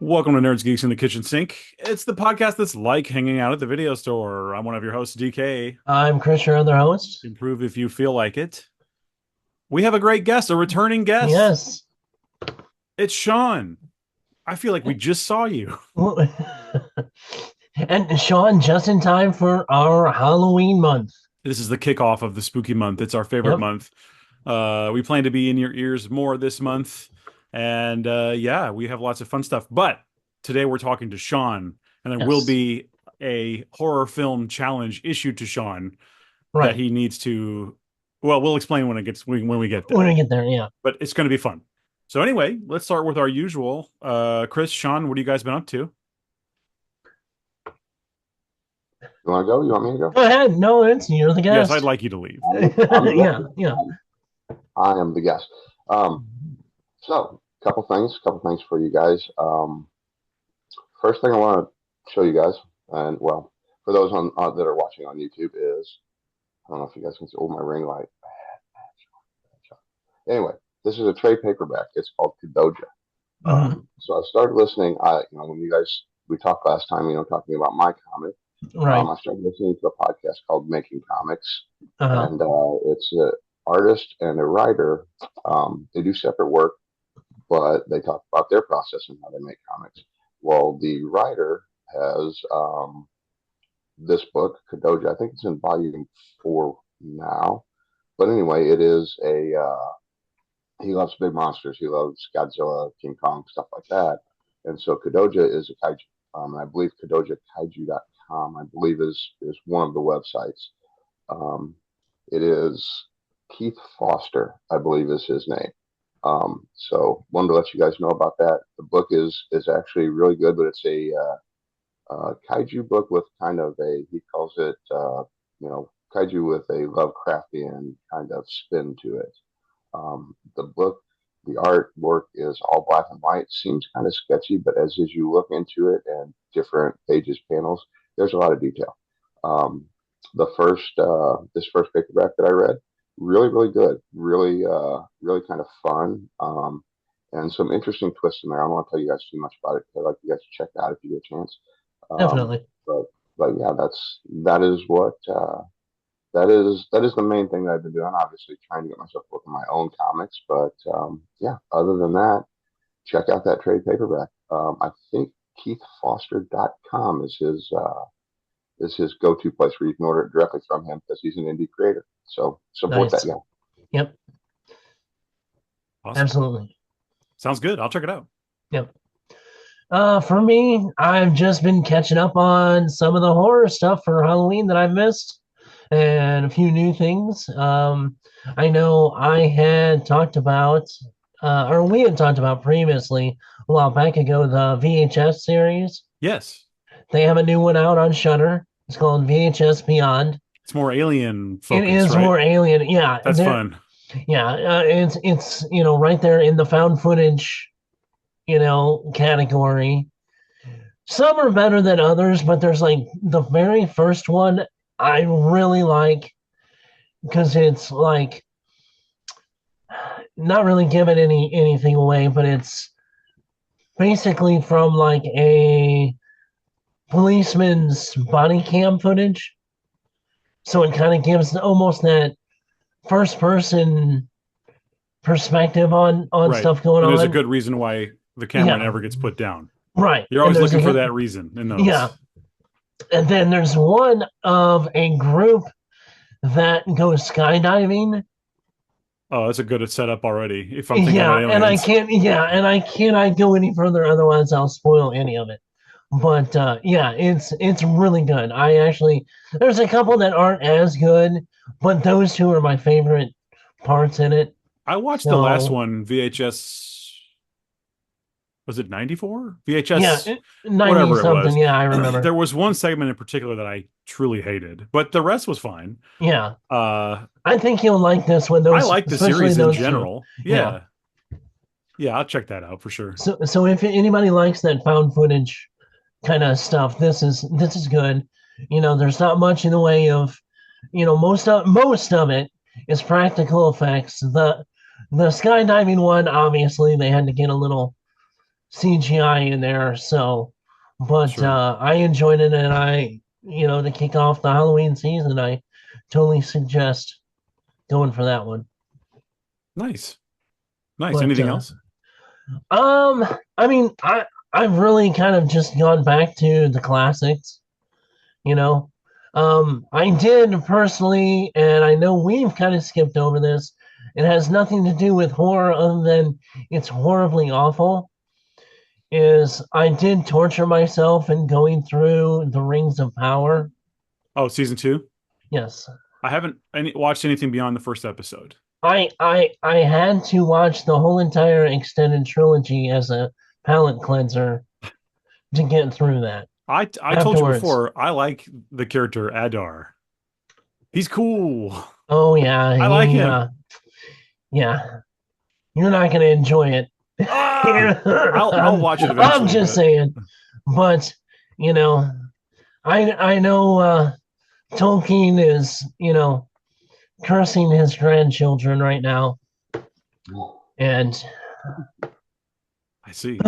Welcome to Nerds Geeks in the Kitchen Sink. It's the podcast that's like hanging out at the video store. I'm one of your hosts, DK. I'm Chris, your other host. Improve if you feel like it. We have a great guest, a returning guest. Yes. It's Shawn. I feel like we just saw you. And Shawn, just in time for our Halloween month. This is the kickoff of the spooky month. It's our favorite Yep. month. We plan to be in your ears more this month. And yeah, we have lots of fun stuff. But today we're talking to Shawn, and there will Yes. be a horror film challenge issued to Shawn that Right. he needs to. Well, we'll explain when we get When there. we get there, yeah. But it's going to be fun. So anyway, let's start with our usual. Chris, Shawn, what have you guys been up to? You want to go? You want me to go? Go ahead. No, you're the Yes, I'd guest. like you to leave. I'm the Yeah, guest. yeah. I am the guest. So, couple things for you guys. First thing I want to show you guys, and well, for those on that are watching on YouTube, is I don't know if you guys can see. Oh, my ring light. Anyway, this is a trade paperback. It's called Kadoja. Mhm. So I started listening. When you guys we talked last time, talking about my comic. Right. I started listening to a podcast called Making Comics, Uh-huh. and it's an artist and a writer. They do separate work, but they talk about their process and how they make comics. Well, the writer has this book, Kadoja. I think it's in volume 4 now. But anyway, it is a he loves big monsters. He loves Godzilla, King Kong, stuff like that. And so Kadoja is a kaiju. I believe KadojaKaiju.com, I believe is one of the websites. Um, it is Keith Foster, I believe is his name. So wanted to let you guys know about that. The book is actually really good, but it's a kaiju book with kind of he calls it kaiju with a Lovecraftian kind of spin to it. The book, the artwork is all black and white. Seems kind of sketchy, but as you look into it and different pages, panels, there's a lot of detail. Um, this first paperback that I read, really, really good, really kind of fun, and some interesting twists in there. I don't want to tell you guys too much about it because I'd like you guys to check it out if you get a chance. Um, Definitely. but but yeah, that is what that is the main thing that I've been doing. Obviously, trying to get myself working my own comics, but yeah. Other than that, check out that trade paperback. I think KeithFoster.com is his go-to place where you can order it directly from him because he's an indie creator. So support that Nice. guy. Yep. Awesome. Absolutely. Sounds good. I'll check it out. Yep. For me, I've just been catching up on some of the horror stuff for Halloween that I missed and a few new things. I know I had talked about, or we had talked about previously a while back ago, the VHS series. Yes. They have a new one out on Shudder. It's called VHS Beyond. It's more alien It focus, is right? more alien. Yeah, That's fun. yeah, it's right there in the found footage category. Some are better than others, but there's like the very first one I really like because it's like not really giving anything away, but it's basically from like a policeman's body cam footage. So it kind of gives almost that first person perspective on Right. stuff going And there's a on. good reason why the camera Yeah, never gets put down. right. You're And always there's looking for a that reason in yeah, those. and then there's one of a group that goes skydiving. Oh, that's a good setup already. If I'm thinking Yeah, about aliens. and I cannot go any further, otherwise I'll spoil any of it. But yeah, it's really good. I actually there's a couple that aren't as good, but those two are my favorite parts in it. I watched the last So one, VHS. Was it 94? yeah, VHS, 90 whatever it something. was. Yeah, I remember. There was one segment in particular that I truly hated, but the rest was fine. Yeah, Uh, I think you'll like this one. I Those, like the especially series in those two. general. Yeah. Yeah. Yeah, I'll check that out for sure. So if anybody likes that found footage kind of stuff, this is good. There's not much in the way of, most of it is practical effects. The skydiving one, obviously, they had to get a little CGI in there. So, but Sure. I enjoyed it, and to kick off the Halloween season, I totally suggest going for that one. Nice. Nice. But Anything else? um, I mean, I've really kind of just gone back to the classics, you know. I did personally, and I know we've kind of skipped over this. It has nothing to do with horror other than it's horribly awful. Is I did torture myself in going through the Rings of Power. Oh, season two? Yes. I haven't watched anything beyond the first episode. I had to watch the whole entire extended trilogy as a palate cleanser to get through that. I told you Afterwards, before, I like the character Adar. He's cool. oh yeah, I like him. yeah, you're not gonna enjoy it. Ah, I'll watch it I'm eventually, just but saying, but you know, I know Tolkien is cursing his grandchildren right now, and I see.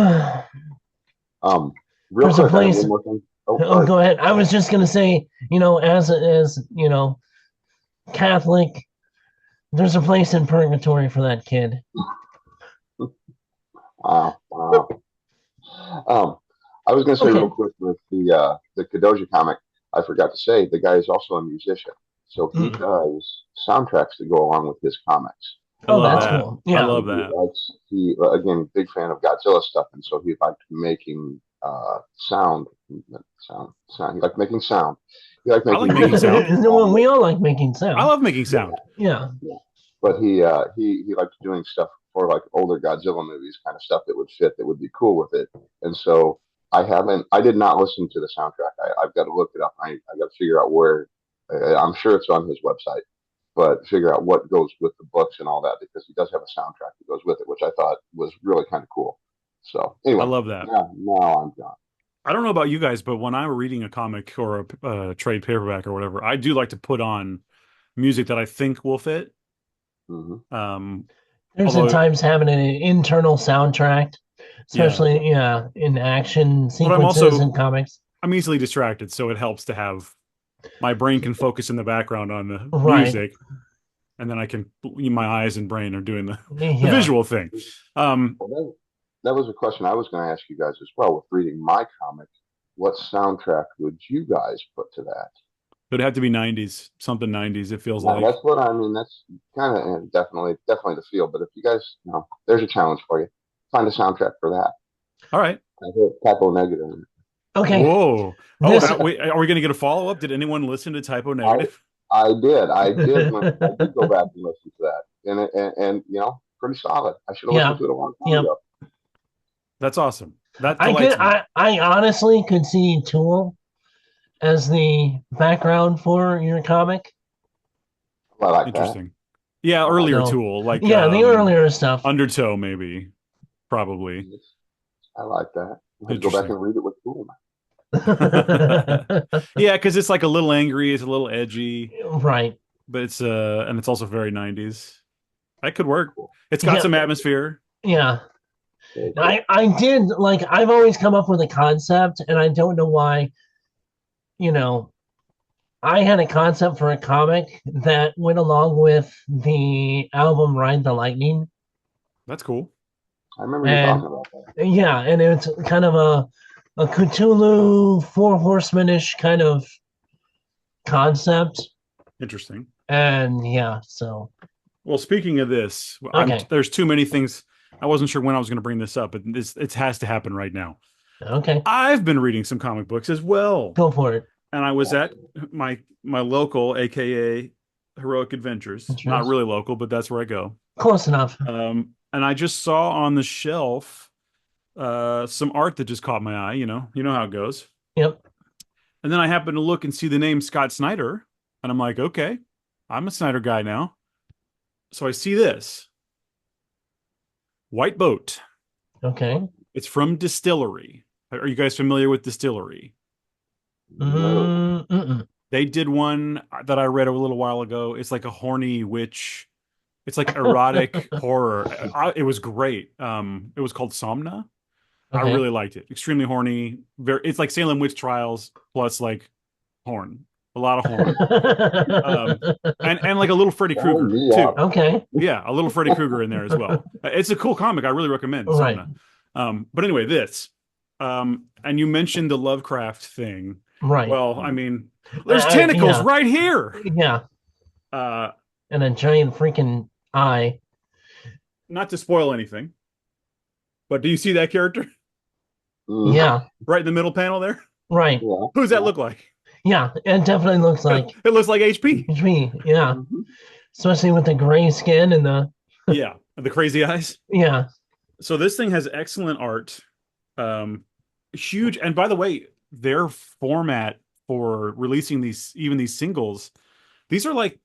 Um, real there's a quick, I have place. one more thing. Oh, Oh, sorry. go ahead. I was just gonna say, as Catholic, there's a place in purgatory for that kid. Wow, wow. Um, I was going to say real Okay. quick with the Kadoja comic. I forgot to say the guy is also a musician, so he Mm. does soundtracks to go along with his comics. I Oh, love that's Um, that. cool. I Yeah. love that. he again big fan of Godzilla stuff, and so he liked making sound. He liked making sound. He liked I like making making music sound. Well, with we all like making I sound. love making sound. Yeah. yeah. But he liked doing stuff for like older Godzilla movies, kind of stuff that would fit, that would be cool with it. And so I did not listen to the soundtrack. I've got to look it up. I got to figure out where. I'm sure it's on his website, but figure out what goes with the books and all that because he does have a soundtrack that goes with it, which I thought was really kind of cool. So I anyway, love that. now I'm done. I don't know about you guys, but when I'm reading a comic or a trade paperback or whatever, I do like to put on music that I think will fit. Hmm. Um, There's at although, times having an internal soundtrack, yeah, especially in action but sequences in comics. I'm easily distracted, so it helps to have my brain can focus in the background on the Right. music, and then I can my eyes and brain are doing the Yeah. visual thing. Um, Well, that was a question I was going to ask you guys as well. With reading my comic, what soundtrack would you guys put to that? it'd have to be 90s, something 90s. It feels Yeah, like. that's what I mean. That's kind of definitely the feel. But if you guys, there's a challenge for you. Find a soundtrack for that. All right. Typo negative. Okay. Whoa. Oh, This wait, are we going to get a follow up? Did anyone listen to Typo I Negative? I did go back and listen to that, and pretty solid. I should have listened yeah. to it a long time Yeah. ago. That's awesome. That delights me. I honestly could see Tool as the background for your comic. I like that. Interesting. Yeah, I like earlier So Tool, like yeah, the earlier stuff. Undertow, maybe. Probably. that. I like that. I had to go back Interesting. and read it with cool. Yeah, because it's like a little angry, it's a little edgy, Right. but it's and it's also very 90s. That could work. Cool. It's got Yeah. some atmosphere. Yeah. Very cool. I did like I've always come up with a concept and I don't know why, you know, I had a concept for a comic that went along with the album Ride the Lightning. That's cool. I remember you And talking about that. yeah, and it's kind of a Cthulhu Four Horsemen-ish kind of concept. Interesting. And yeah, so Well, speaking of this, okay. there's too many things. I wasn't sure when I was going to bring this up, but this it has to happen right now. Okay. I've been reading some comic books as well, Go for it. and I was at my local, aka Heroic Adventures. Not Interest. really local, but that's where I go. Close enough. And I just saw on the shelf some art that just caught my eye. You know how it goes. Yep. And then I happened to look and see the name Scott Snyder, and I'm like, okay, I'm a Snyder guy now. So I see this White Boat. Okay. It's from Distillery. Are you guys familiar with Distillery? No. Mm-mm. They did one that I read a little while ago. It's like a horny witch. It's like erotic horror. It was great. It was called Somna. I Okay. really liked it. Extremely horny. Very, it's like Salem witch trials plus like horn, a lot of horn, um, and like a little Freddy Sign Krueger me too. up. Okay. Yeah, a little Freddy Krueger in there as well. It's a cool comic. I really recommend Right. Sona. But anyway, this. And you mentioned the Lovecraft thing. Right. Well, I mean, there's I tentacles yeah. right here. Yeah. Uh, And a giant freaking eye. Not to spoil anything, but do you see that character Mm, Yeah. right in the middle panel there? Right. yeah, Who's that yeah. look like? Yeah. It definitely looks like It looks like HP. it's me. Yeah. Mhm. Especially with the gray skin and the Yeah, the crazy eyes. yeah. So this thing has excellent art. Huge. And by the way, their format for releasing these, even these singles, these are like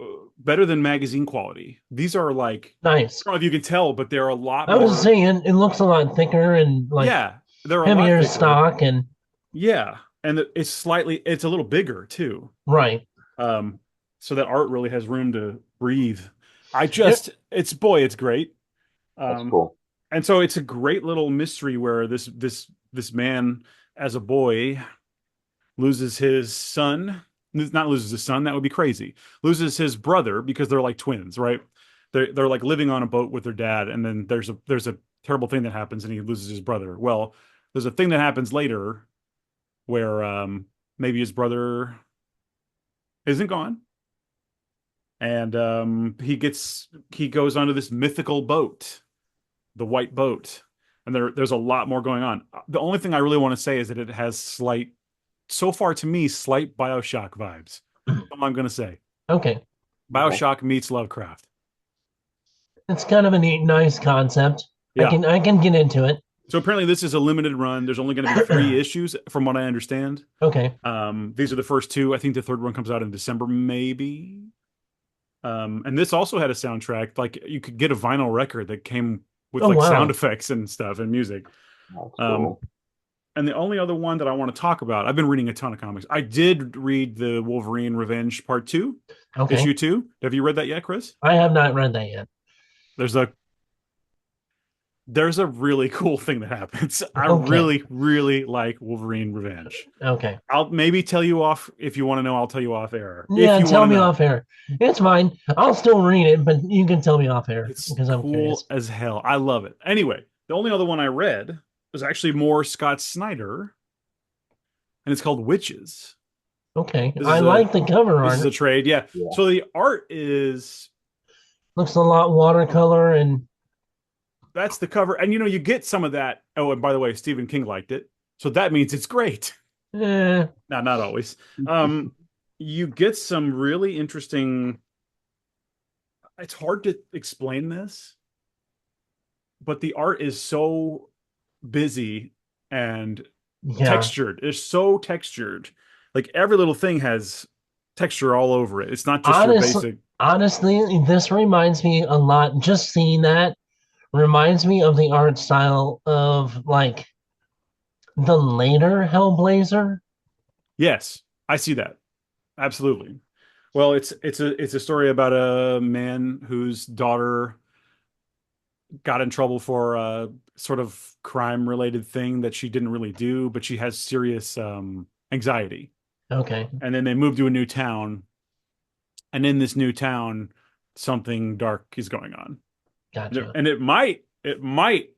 uh, better than magazine quality. These are like, Nice. I don't know if you can tell, but they're a lot I was more. saying it looks a lot thicker and like Yeah, they're a lot heavier thicker. stock and Yeah, and it's a little bigger too. right. Um, so that art really has room to breathe. It, It's great. That's Um, cool. and so it's a great little mystery where this man as a boy loses his son. Not loses his son, that would be crazy. Loses his brother because they're like twins, right? They're like living on a boat with their dad, and then there's a terrible thing that happens, and he loses his brother. Well, there's a thing that happens later where maybe his brother isn't gone, and he goes onto this mythical boat, the white boat, and there's a lot more going on. The only thing I really want to say is that it has slight, so far to me, slight BioShock vibes. That's all I'm gonna say. okay. Okay. BioShock meets Lovecraft. It's kind of a neat, nice concept. Yeah. I can get into it. So apparently this is a limited run. There's only going to be 3 issues, from what I understand. Okay. These are the first two. I think the third one comes out in December, maybe. And this also had a soundtrack. Like you could get a vinyl record that came with Oh like sound wow. effects and stuff and music. That's Um, cool. and the only other one that I want to talk about, I've been reading a ton of comics. I did read the Wolverine Revenge Part Two, Okay. issue two. Have you read that yet, Chris? I have not read that yet. There's a there's a really cool thing that happens. I Okay. really, really like Wolverine Revenge. Okay. I'll maybe tell you off if you want to know. I'll tell you off air if Yeah, you want tell to me know. off air. It's fine. I'll still read it, but you can tell me off air It's because I'm cool curious. as hell. I love it. Anyway, the only other one I read was actually more Scott Snyder, and it's called Witches. Okay. This I is a like the cover this is a art. trade. Yeah. Yeah. So the art is Looks a lot watercolor and that's the cover, and you get some of that. Oh, and by the way, Stephen King liked it, so that means it's great. eh, No, not always. Um, you get some really interesting. It's hard to explain this, but the art is so busy and yeah. textured. It's so textured. Like every little thing has texture all over it. It's not just your Honestly, basic. honestly, this reminds me a lot. Just seeing that reminds me of the art style of like the later Hellblazer. Yes, I see that. Absolutely. Well, it's a story about a man whose daughter got in trouble for a sort of crime related thing that she didn't really do, but she has serious anxiety. Okay, And then they move to a new town, and in this new town, something dark is going on. gotcha. And it might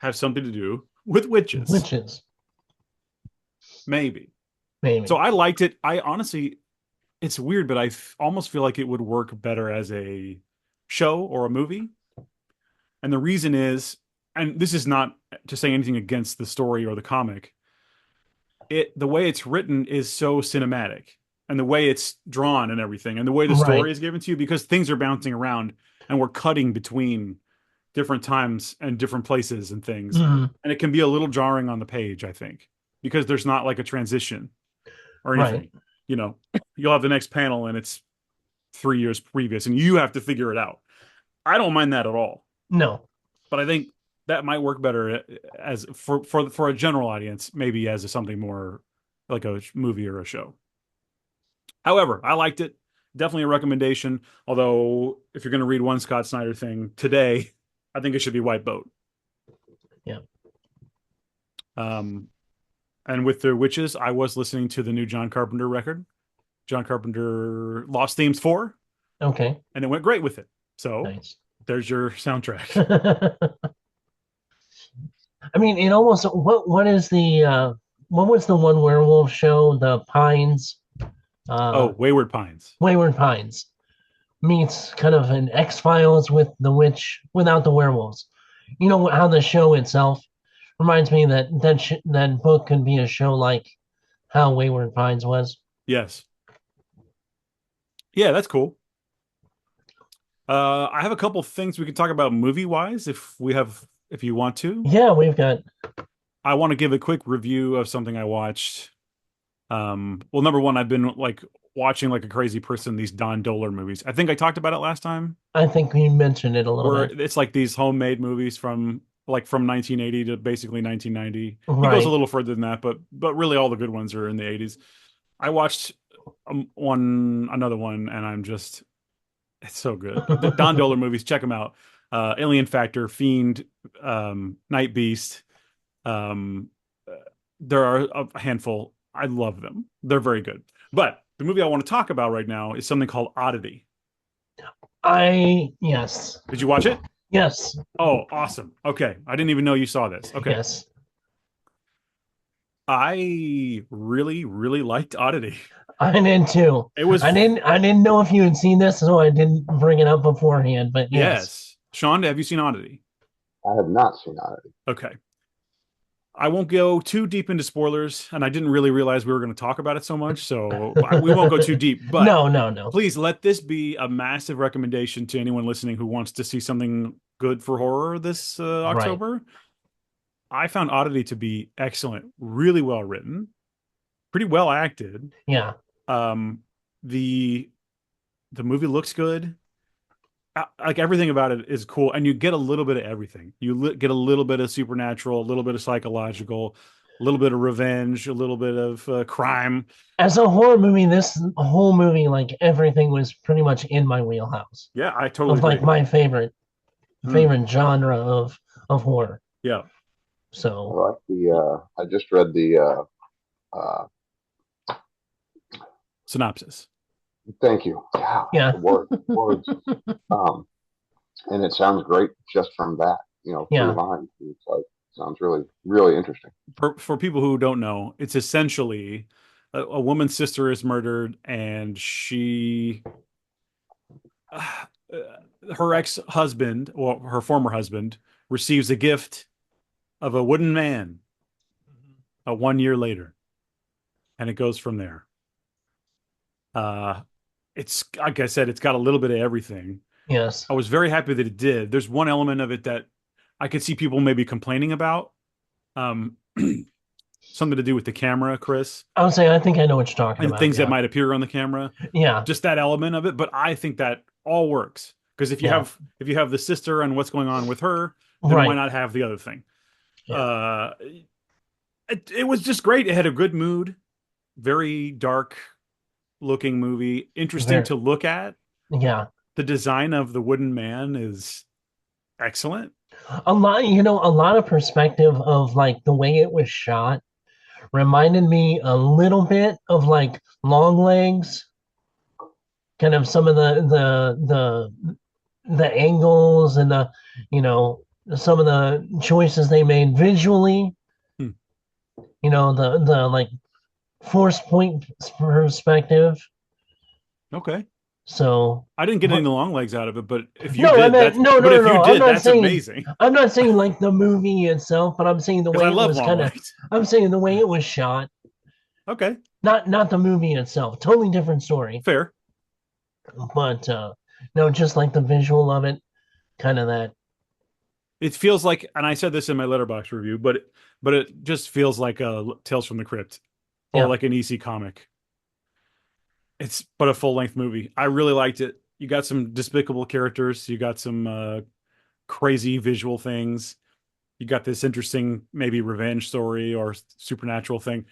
have something to do with witches, Witches, maybe. So maybe. I liked it. I honestly, it's weird, but almost feel like it would work better as a show or a movie. And the reason is, and this is not to say anything against the story or the comic, the way it's written is so cinematic, and the way it's drawn and everything, and the way the story Right. is given to you, because things are bouncing around and we're cutting between different times and different places and things. Mhm. And it can be a little jarring on the page, I think, because there's not like a transition or Right. anything. You know, you'll have the next panel and it's 3 years previous and you have to figure it out. I don't mind that at all, No. but I think that might work better as for a general audience, maybe as something more like a movie or a show. However, I liked it. Definitely a recommendation. Although, if you're going to read one Scott Snyder thing today, I think it should be White Boat. Yeah. Um, and with the witches, I was listening to the new John Carpenter record, John Carpenter Lost Themes 4, Okay, and it went great with it. So nice. there's your soundtrack. I mean, it almost what is the what was the one werewolf show? The Pines, Oh, uh, Wayward Pines. Wayward Pines meets kind of an X Files with the witch without the werewolves. You know how the show itself reminds me that that book could be a show like how Wayward Pines was. Yes. Yeah, that's cool. I have a couple things we could talk about movie wise if you want to. Yeah, we've got I want to give a quick review of something I watched. Well, number one, I've been like watching like a crazy person these Don Dohler movies. I think I talked about it last time, I think we mentioned it a little where bit. it's like these homemade movies from 1980 to basically 1990. He goes a Right. little further than that, but really all the good ones are in the 80s. I watched another one, and it's so good. The Don Dohler movies, check them out. Alien Factor, Fiend, Night Beast. Um, uh, there are a handful. I love them. They're very good. But the movie I want to talk about right now is something called Oddity. Yes. Did you watch it? Yes. Oh, awesome. Okay. I didn't even know you saw this. Okay. Yes. I really, really liked Oddity. I did too. It was, I didn't know if you had seen this, so I didn't bring it up beforehand, but yes. yes. Shawn, have you seen Oddity? I have not seen Oddity. Okay. I won't go too deep into spoilers, and I didn't really realize we were going to talk about it so much, so we won't go too deep. But No, no, no. please let this be a massive recommendation to anyone listening who wants to see something good for horror this Right. October. I found Oddity to be excellent, really well written, pretty well acted. Yeah. Um, the the movie looks good. Like everything about it is cool, and you get a little bit of everything. Get a little bit of supernatural, a little bit of psychological, a little bit of revenge, a little bit of crime. As a horror movie, this whole movie, like everything was pretty much in my wheelhouse Yeah, I totally of like agree. my Mm, favorite genre of horror. yeah, I So like I just read uh, synopsis. thank you. Yeah, yeah, the words. Um, and it sounds great just from that, three yeah. lines. It's like, sounds really, really interesting. For people who don't know, it's essentially a woman's sister is murdered, and uh, her ex-husband, or her former husband, receives a gift of a wooden man 1 year later, and it goes from there. Uh, it's like I said, it's got a little bit of everything. Yes. I was very happy that it did. There's one element of it that I could see people maybe complaining about. Um, something to do with the camera, Chris, I would say I think I know what you're talking and about. things that Yeah. might appear on the camera. Yeah. Just that element of it, but I think that all works because Yeah. if you have the sister and what's going on with her, then why Right. not have the other thing? Yeah. Uh, it was just great. It had a good mood, very dark looking movie, interesting Very, to look at. yeah. The design of the wooden man is excellent. A lot of perspective of like the way it was shot reminded me a little bit of like Long Legs, kind of some of the angles and you know, some of the choices they made visually, Hmm. the like force point perspective. Okay. So, I didn't get any but long legs out of it, but if you no, I did, meant no, no, but no, if you no. did, that's amazing I'm not saying like the movie itself, but I'm saying the because I way it love was long kind of. legs. I'm saying the way it was shot, Okay, not the movie itself. Totally different story, fair. but no, just like the visual of it, kind of that. It feels like, and I said this in my letterbox review, but it just feels like a Tales from the Crypt or Yeah, like an EC comic. It's but a full length movie. I really liked it. You got some despicable characters. You got some crazy visual things. You got this interesting maybe revenge story or supernatural thing.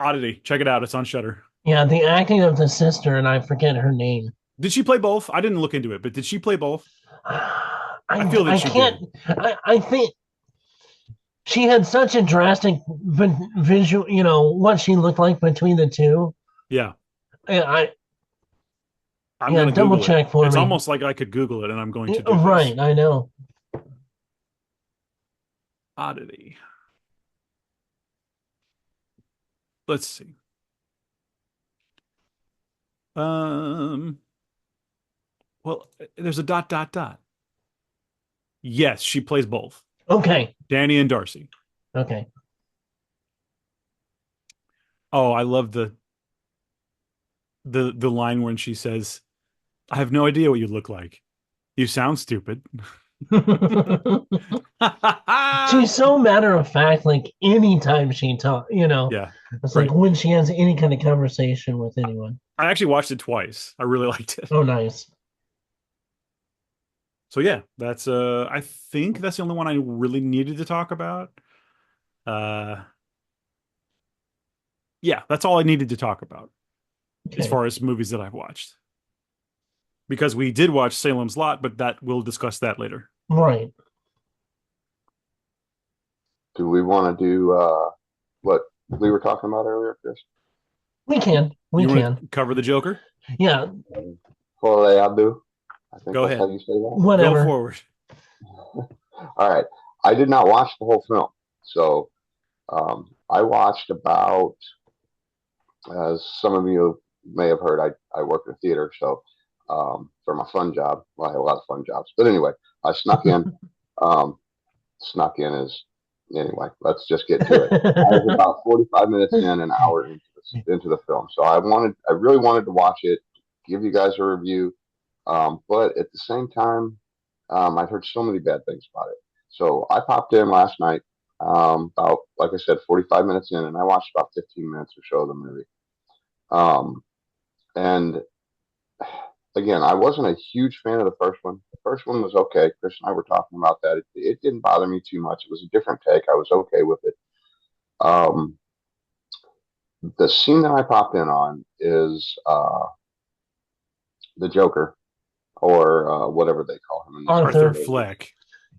Oddity. Check it out. It's on Shutter. yeah. The acting of the sister, and I forget her name. Did she play both? I didn't look into it, but did she play both? I feel that I she can't. did. I think she had such a drastic visual, what she looked like between the two. Yeah, I I'm yeah, gonna double Google it. check for It's me. almost like I could Google it, and I'm going to do this. Right, I know. Oddity. Let's see. Um, well, there's a dot dot dot. Yes, she plays both, Okay, Danny and Darcy. okay. Oh, I love the line when she says, "I have no idea what you look like. You sound stupid." She's so matter of fact, like anytime she talk, Yeah, it's like right. when she has any kind of conversation with anyone. I actually watched it twice. I really liked it. Oh, nice. So yeah, that's I think that's the only one I really needed to talk about. Uh yeah, that's all I needed to talk about as Okay, far as movies that I've watched. Because we did watch Salem's Lot, but that we'll discuss that later. right. Do we want to do what we were talking about earlier, Chris? We can, we You want can. to cover the Joker? Yeah, Well, I do. I think Go that's how ahead. you say that. Go whatever. forward. All right. I did not watch the whole film, so I watched about, as some of you may have heard, I work in a theater, so for my fun job, well, I have a lot of fun jobs, but anyway, I snuck in. Um, snuck in is anyway. Let's just get to it. I was about 45 minutes in, an hour into the film, so I really wanted to watch it, give you guys a review, but at the same time, I've heard so many bad things about it. So I popped in last night, about, like I said, 45 minutes in, and I watched about 15 minutes or so of the movie. Um, and again, I wasn't a huge fan of the first one. The first one was okay. Chris and I were talking about that. It didn't bother me too much. It was a different take. I was okay with it. Um, the scene that I popped in on is the Joker, or whatever they call him in this Arthur Arthur. movie. Fleck.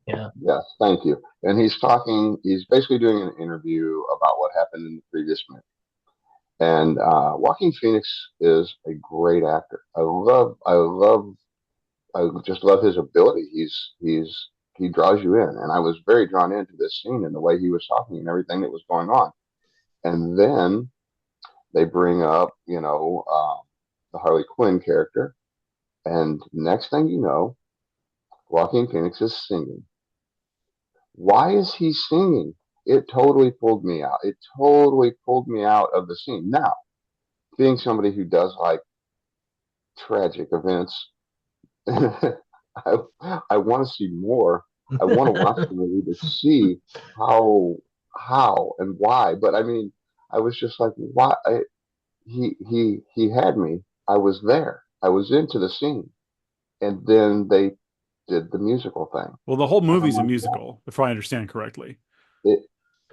Yeah. Yes, thank you. And he's talking. He's basically doing an interview about what happened in the previous movie. And Joaquin Phoenix is a great actor. I just love his ability. He draws you in, and I was very drawn into this scene and the way he was talking and everything that was going on. And then they bring up, the Harley Quinn character, and next thing you know, Joaquin Phoenix is singing. Why is he singing? It totally pulled me out. It totally pulled me out of the scene. Now, being somebody who does like tragic events, I, I want to see more. I want to watch the movie to see how and why. But I mean, I was just like, why? He had me. I was there. I was into the scene, and then they did the musical thing, Well, the whole and I'm movie's a like, yeah, musical, if I understand correctly. it,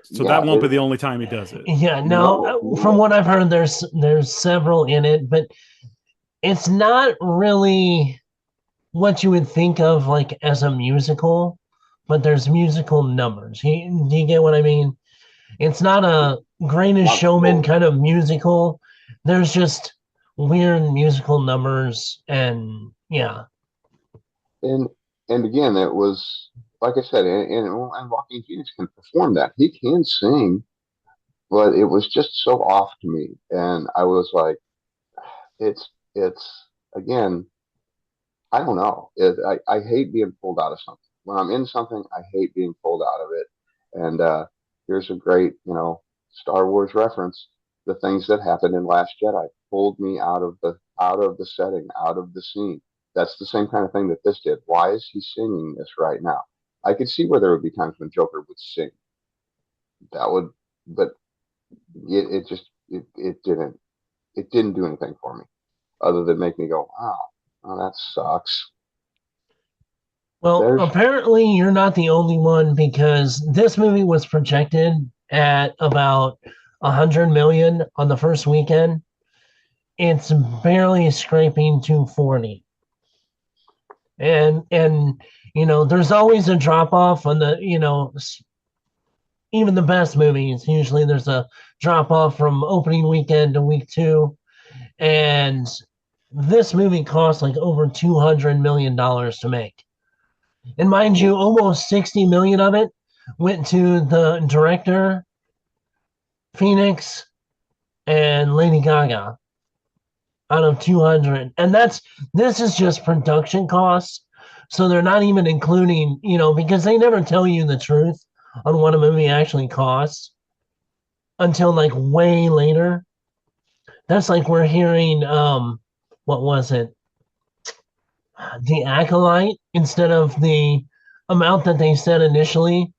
So yeah, that won't be the only time he does it. Yeah, no, no, from no, what I've heard, there's several in it, but it's not really what you would think of like as a musical, but there's musical numbers. Do you get what I mean? It's not a greatest not showman full. kind of musical. There's just weird musical numbers and yeah. And again, it was like I said, and Joaquin Phoenix can perform that. He can sing, but it was just so off to me, and I was like, it's again, I don't know. I hate being pulled out of something. When I'm in something, I hate being pulled out of it. And here's a great, Star Wars reference. The things that happened in Last Jedi pulled me out of the setting, out of the scene. That's the same kind of thing that this did. Why is he singing this right now? I could see where there would be times when Joker would sing. That would, but it just it didn't do anything for me other than make me go, wow, oh, that sucks. Well, There's apparently you're not the only one because this movie was projected at about 100 million on the first weekend. It's barely scraping 240. And there's always a drop off on the, even the best movies, usually there's a drop off from opening weekend to week two. And this movie cost like over $200 million to make. And mind you, almost 60 million of it went to the director, Phoenix, and Lady Gaga out of 200. And this is just production costs. So they're not even including, because they never tell you the truth on what a movie actually costs until like way later. That's like we're hearing what was it? The Acolyte instead of the amount that they said initially.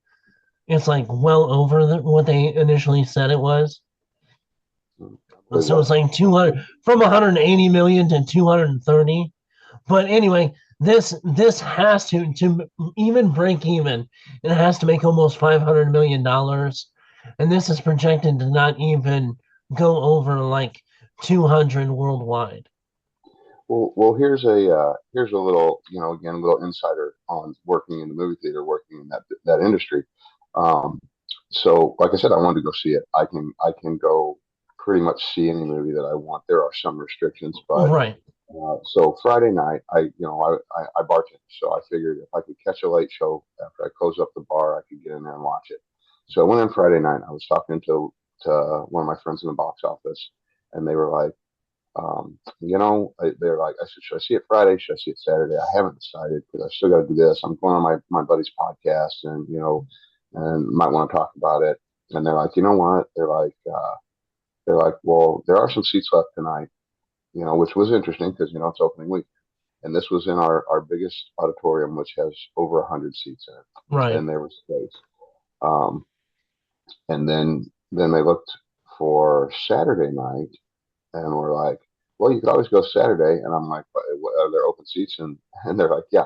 It's like well over what they initially said it was. So it's like 200 from 180 million to 230. But anyway, this has to even break even, it has to make almost $500 million, and this is projected to not even go over like 200 worldwide. Well, here's a little, again, a little insider on working in the movie theater, working in that industry. Um, so, like I said, I wanted to go see it. I can go pretty much see any movie that I want. There are some restrictions, but Right, so Friday night, I bartend, so I figured if I could catch a late show after I close up the bar, I could get in there and watch it. So I went in Friday night. I was talking to one of my friends in the box office, and they were like, they're like, I said, should I see it Friday? Should I see it Saturday? I haven't decided because I still got to do this. I'm going on my buddy's podcast, and and might want to talk about it. And they're like, you know what? They're like, well, there are some seats left tonight, which was interesting because it's opening week, and this was in our biggest auditorium, which has over 100 seats in it, right. and there was space. Um, and then they looked for Saturday night, and we're like, well, you could always go Saturday. And I'm like, are there open seats? And they're like, yeah,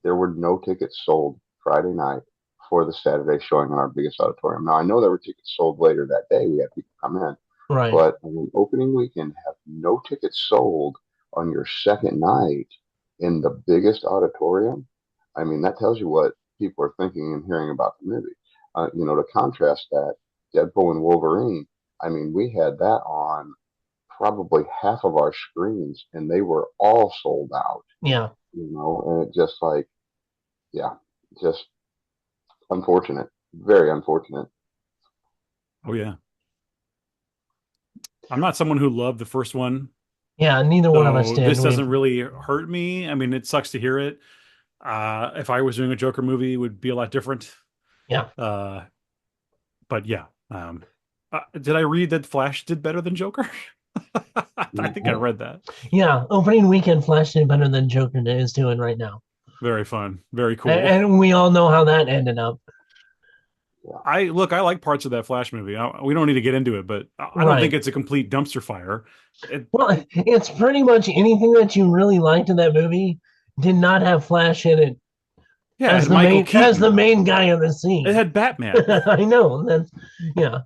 there were no tickets sold Friday night for the Saturday showing in our biggest auditorium. Now, I know there were tickets sold later that day. We had people come in. Right. But on an opening weekend, have no tickets sold on your second night in the biggest auditorium. I mean, that tells you what people are thinking and hearing about the movie. To contrast that, Deadpool and Wolverine, I mean, we had that on probably half of our screens and they were all sold out, Yeah. and it just like, yeah, just unfortunate, very unfortunate. Oh yeah. I'm not someone who loved the first one, Yeah. Neither one of us so did. this We doesn't really hurt me. I mean, it sucks to hear it. If I was doing a Joker movie, it would be a lot different. Yeah. Uh, but yeah. Did I read that Flash did better than Joker? I think I read that. Yeah. Opening weekend Flash did better than Joker is doing right now. Very fun. Very And, cool. and we all know how that ended up. Yeah. I like parts of that Flash movie. We don't need to get into it, but I don't think Right. it's a complete dumpster fire. It, Well, it's pretty much anything that you really liked in that movie did not have Flash in it yeah, it as had the Michael main Keaton. guy in the It scene. had Batman. I know. That's yeah.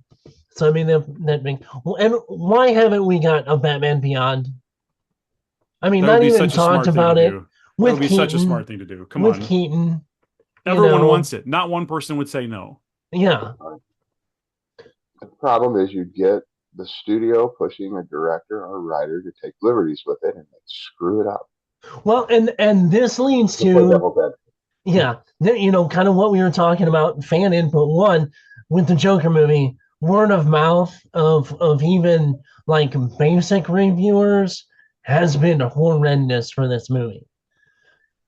So I mean that big. And why haven't we got a Batman Beyond? I mean, That would not be even such a talked smart thing to about it do. That would with be such a Keaton. smart thing to do. Come With on. Keaton, you Everyone know, wants it. Not one person would say no. yeah. The problem is you get the studio pushing a director or a writer to take liberties with it and they screw it up. Well, and this leads Just like to Devil's Advocate. yeah, kind of what we were talking about, fan input one with the Joker movie, word of mouth of even like basic reviewers has been horrendous for this movie.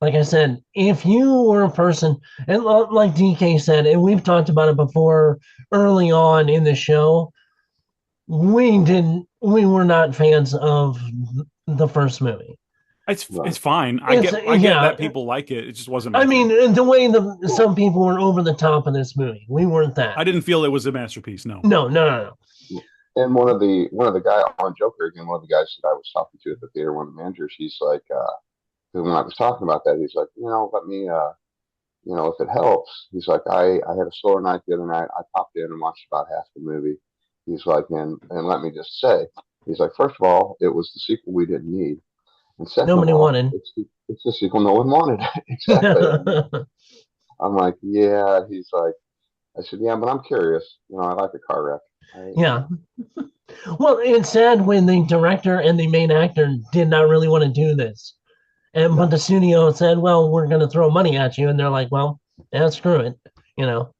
Like I said, if you were a person, and like DK said, and we've talked about it before early on in the show, we were not fans of the first movie. It's Right. fine. It's I get yeah, that people like it. It just wasn't I my thing. mean, the way some people were over the top in this movie, we weren't that. I didn't feel it was a masterpiece. No. No, no, no, no. And one of the guy on Joker again, one of the guys that I was talking to at the theater, one of the managers, he's like, when I was talking about that, he's like, let me, if it helps, he's like, I had a slower night the other night. I popped in and watched about half the movie. He's like, and let me just say, he's like, first of all, it was the sequel we didn't need, and second of Nobody all, wanted. it's the sequel no one wanted. Exactly. I'm like, yeah. He's like, I said, yeah, but I'm curious. I like a car wreck. Yeah. Well, it's sad when the director and the main actor did not really want to do this. And but No, the studio said, "Well, we're going to throw money at you," and they're like, "Well, yeah, screw it," you know.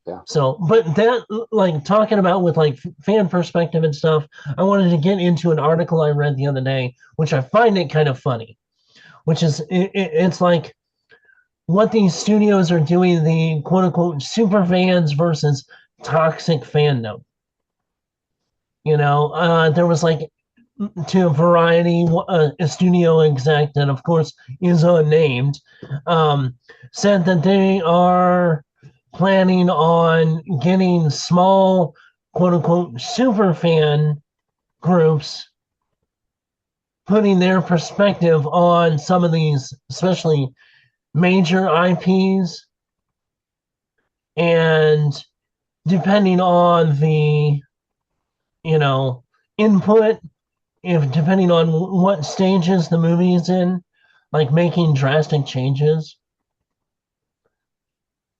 yeah, So, but that, like, talking about with like fan perspective and stuff, I wanted to get into an article I read the other day, which I find it kind of funny. Which is, it's like what these studios are doing, the quote unquote super fans versus toxic fandom. There was like to Variety, a studio exec that, of course, is unnamed, um, said that they are planning on getting small, quote unquote, super fan groups, putting their perspective on some of these, especially major IPs, and depending on the, you know, input, if depending on what stages the movie is in, like making drastic changes.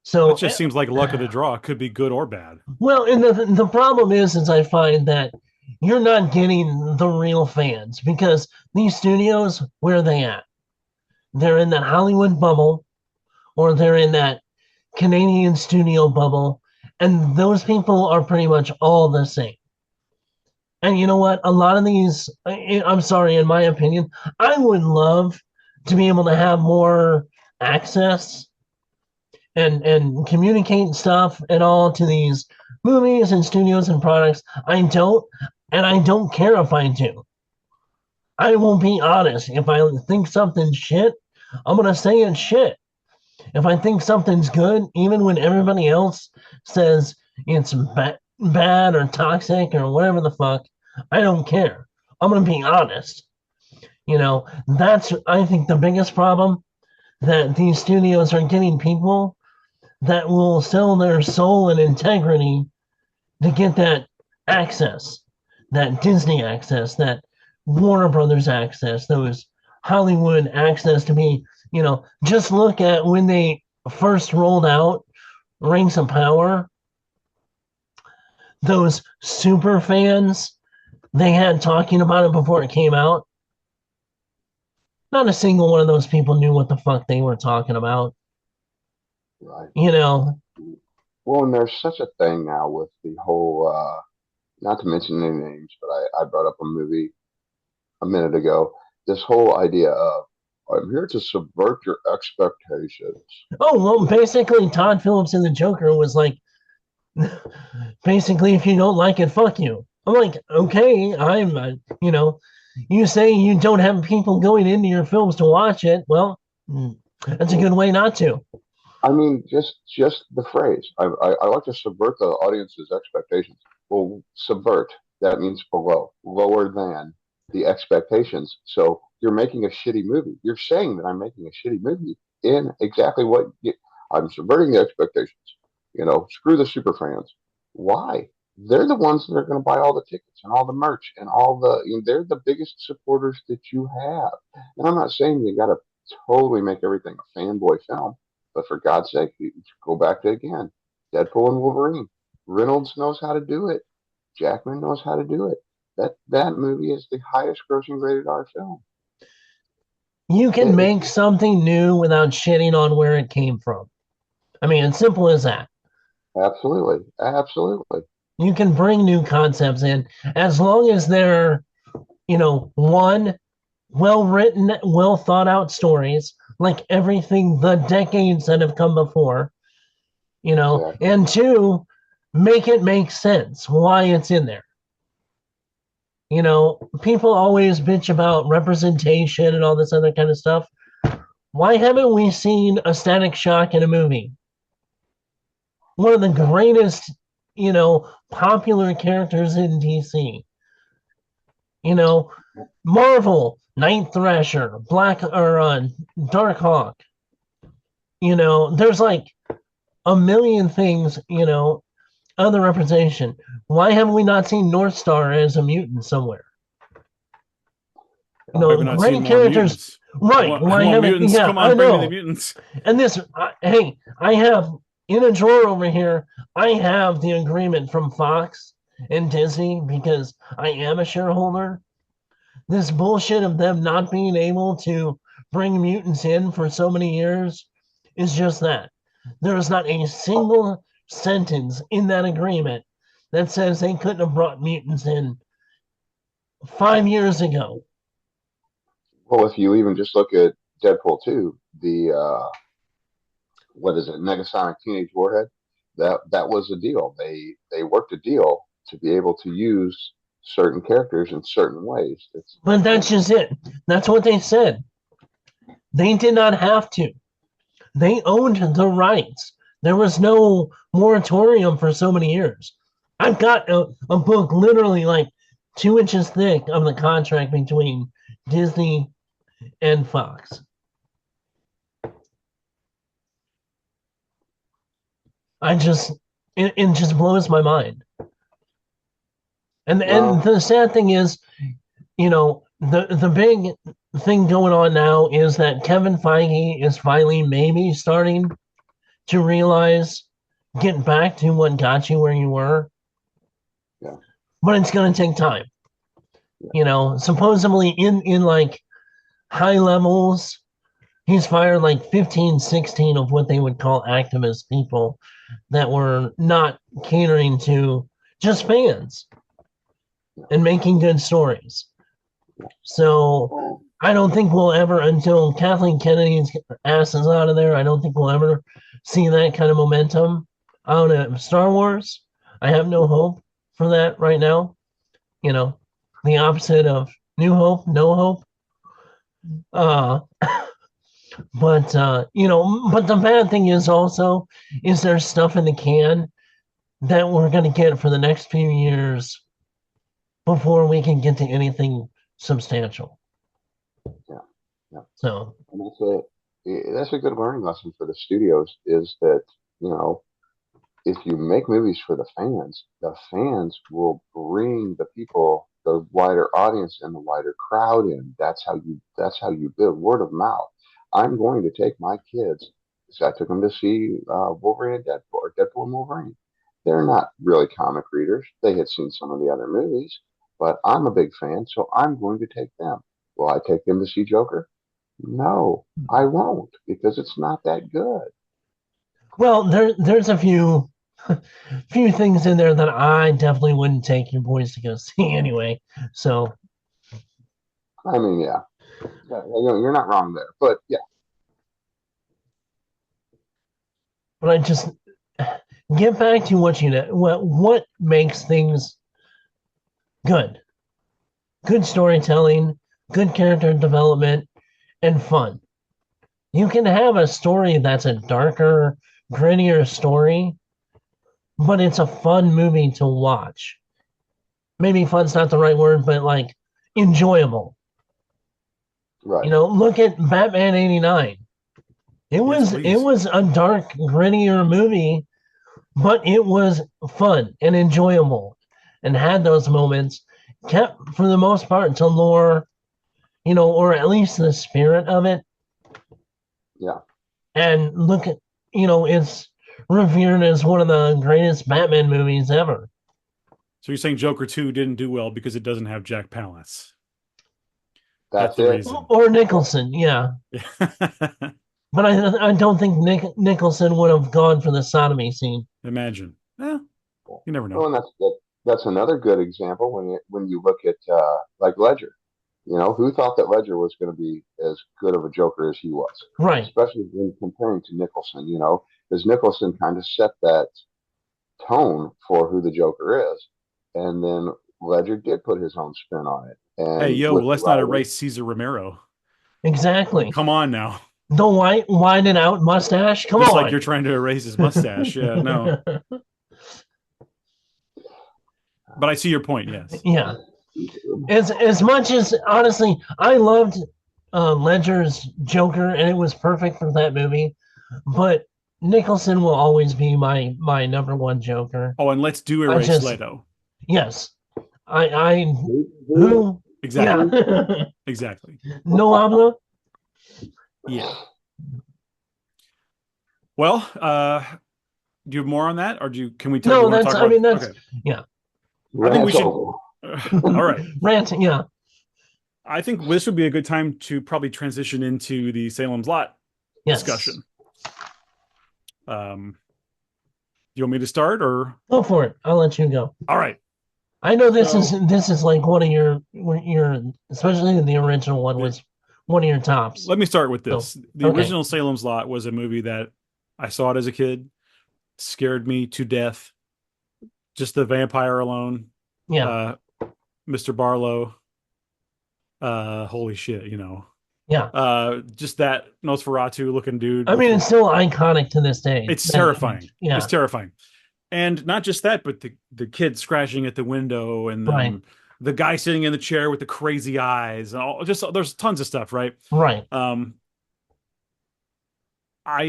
That So, just seems like luck of the draw. Could be good or bad. well, and the problem is I find that you're not getting the real fans because these studios, where are they at? They're in that Hollywood bubble, or they're in that Canadian studio bubble, and those people are pretty much all the same. And you know what? A lot of these, I'm sorry, in my opinion, I would love to be able to have more access and communicate stuff and all to these movies and studios and products. I don't, and I don't care if I do. I will be honest. If I think something's shit, I'm gonna say it's shit. If I think something's good, even when everybody else says it's bad or toxic or whatever the fuck, I don't care. I'm gonna be honest. That's, I think, the biggest problem, that these studios are getting people that will sell their soul and integrity to get that access, that Disney access, that Warner Brothers access, those Hollywood access to be, just look at when they first rolled out Rings of Power, those super fans they had talking about it before it came out. Not a single one of those people knew what the fuck they were talking about. right. You know, Well, and there's such a thing now with the whole, not to mention any names, but I brought up a movie a minute ago. This whole idea of, I'm here to subvert your expectations. oh, well, basically, Todd Phillips in The Joker was like, basically, if you don't like it, fuck you. I'm like, okay, you say you don't have people going into your films to watch it. Well, that's a good way not to. I mean, just the phrase. I like to subvert the audience's expectations. Well, subvert, that means below, lower than the expectations. So you're making a shitty movie. You're saying that I'm making a shitty movie in exactly what I'm subverting the expectations. Screw the super fans. Why? They're the ones that are going to buy all the tickets and all the merch and all they're the biggest supporters that you have. And I'm not saying you got to totally make everything a fanboy film, but for God's sake, you go back to again Deadpool and Wolverine. Reynolds knows how to do it. Jackman knows how to do it. That movie is the highest grossing rated R film. You can It, make something new without shitting on where it came from. I mean, it's simple as that. absolutely, absolutely. You can bring new concepts in as long as they're, one, well written, well thought out stories, like everything the decades that have come before, Exactly. and two, make it make sense why it's in there. People always bitch about representation and all this other kind of stuff. Why haven't we seen a Static Shock in a movie? One of the greatest, popular characters in DC. You know, Marvel, Night Thrasher, Black or Dark Hawk. There's like a million things, other representation. Why haven't we not seen North Star as a mutant somewhere? Why have we not seen Great more characters. mutants? Right. I Why want haven't, mutants. yeah, Come I on, bring me the know. mutants. And this, hey, I have in a drawer over here, I have the agreement from Fox and Disney because I am a shareholder. This bullshit of them not being able to bring mutants in for so many years is just that. There is not a single sentence in that agreement that says they couldn't have brought mutants in 5 years ago. Well, if you even just look at Deadpool 2, the what is it, Negasonic Teenage Warhead? That was a deal. They worked a deal to be able to use certain characters in certain ways. But that's just it. That's what they said. They did not have to. They owned the rights. There was no moratorium for so many years. I've got a book literally like 2 inches thick of the contract between Disney and Fox. It just blows my mind. And the sad thing is, the big thing going on now is that Kevin Feige is finally maybe starting to realize, get back to what got you where you were. Yeah. But it's going to take time. Yeah. Supposedly in like high levels, he's fired like 15, 16 of what they would call activist people that were not catering to just fans and making good stories. So I don't think we'll ever, until Kathleen Kennedy's ass is out of there, I don't think we'll ever see that kind of momentum. I don't know. Star Wars, I have no hope for that right now. The opposite of New Hope, no hope. But but the bad thing is also is there's stuff in the can that we're going to get for the next few years before we can get to anything substantial. Yeah, yeah. So and that's a good learning lesson for the studios is that if you make movies for the fans will bring the people, the wider audience and the wider crowd in. That's how you build word of mouth. I'm going to take my kids. So I took them to see Wolverine and Deadpool, or Deadpool and Wolverine. They're not really comic readers. They had seen some of the other movies, but I'm a big fan, so I'm going to take them. Will I take them to see Joker? No, I won't because it's not that good. well, there's a few things in there that I definitely wouldn't take your boys to go see anyway. So I mean, yeah, you're not wrong there, but yeah, but I just get back to what you know. What makes things good? Good storytelling, good character development, and fun. You can have a story that's a darker, grittier story, but it's a fun movie to watch. Maybe fun's not the right word, but like enjoyable. right. Look at Batman '89. It Yes, was it please. was a dark, grittier movie, but it was fun and enjoyable, and had those moments. Kept for the most part to lore, or at least the spirit of it. Yeah. And look at, it's revered as one of the greatest Batman movies ever. So you're saying Joker 2 didn't do well because it doesn't have Jack Palance. That's That's the it. reason. Or Nicholson, yeah. But I don't think Nicholson would have gone for the sodomy scene. Imagine. You never Well, know. and that's another good example when you look at like Ledger. Who thought that Ledger was going to be as good of a Joker as he was, Right. especially when comparing to Nicholson. Because Nicholson kind of set that tone for who the Joker is, and then Ledger did put his own spin on it, Hey, and yo, with the let's not writing, erase Caesar Romero. Exactly. Come on now. The wide and out mustache. Come Just like on. you're trying to erase his mustache. Yeah, no. But I see your point, yes. Yeah. As much as honestly, I loved Ledger's Joker, and it was perfect for that movie. But Nicholson will always be my number one Joker. Oh, and let's do I erase just Leto. yes, I who who Exactly. yeah Exactly. no habla. Yeah. Well, Do you have more on that, or can we talk? You No, want to that's talk I about? mean that's Okay, yeah. I think we Rant should. over. All right. Ranting, yeah. I think this would be a good time to probably transition into the Salem's Lot Yes. discussion. You want me to start or? Go for it. I'll let you go. All right. I know So this is like one of your especially the original one the, was one of your tops. let me start with So this. The okay. original Salem's Lot was a movie that I saw it as a kid, scared me to death. Just the vampire alone, Yeah. uh, Mr. Barlow. Holy shit, Yeah. just that Nosferatu looking dude I with mean it's still iconic to this day. it's That image. terrifying. It's Yeah. terrifying. And not just that, but the kid scratching at the window and Right. the guy sitting in the chair with the crazy eyes and all just there's tons of stuff, right? Right. Um, I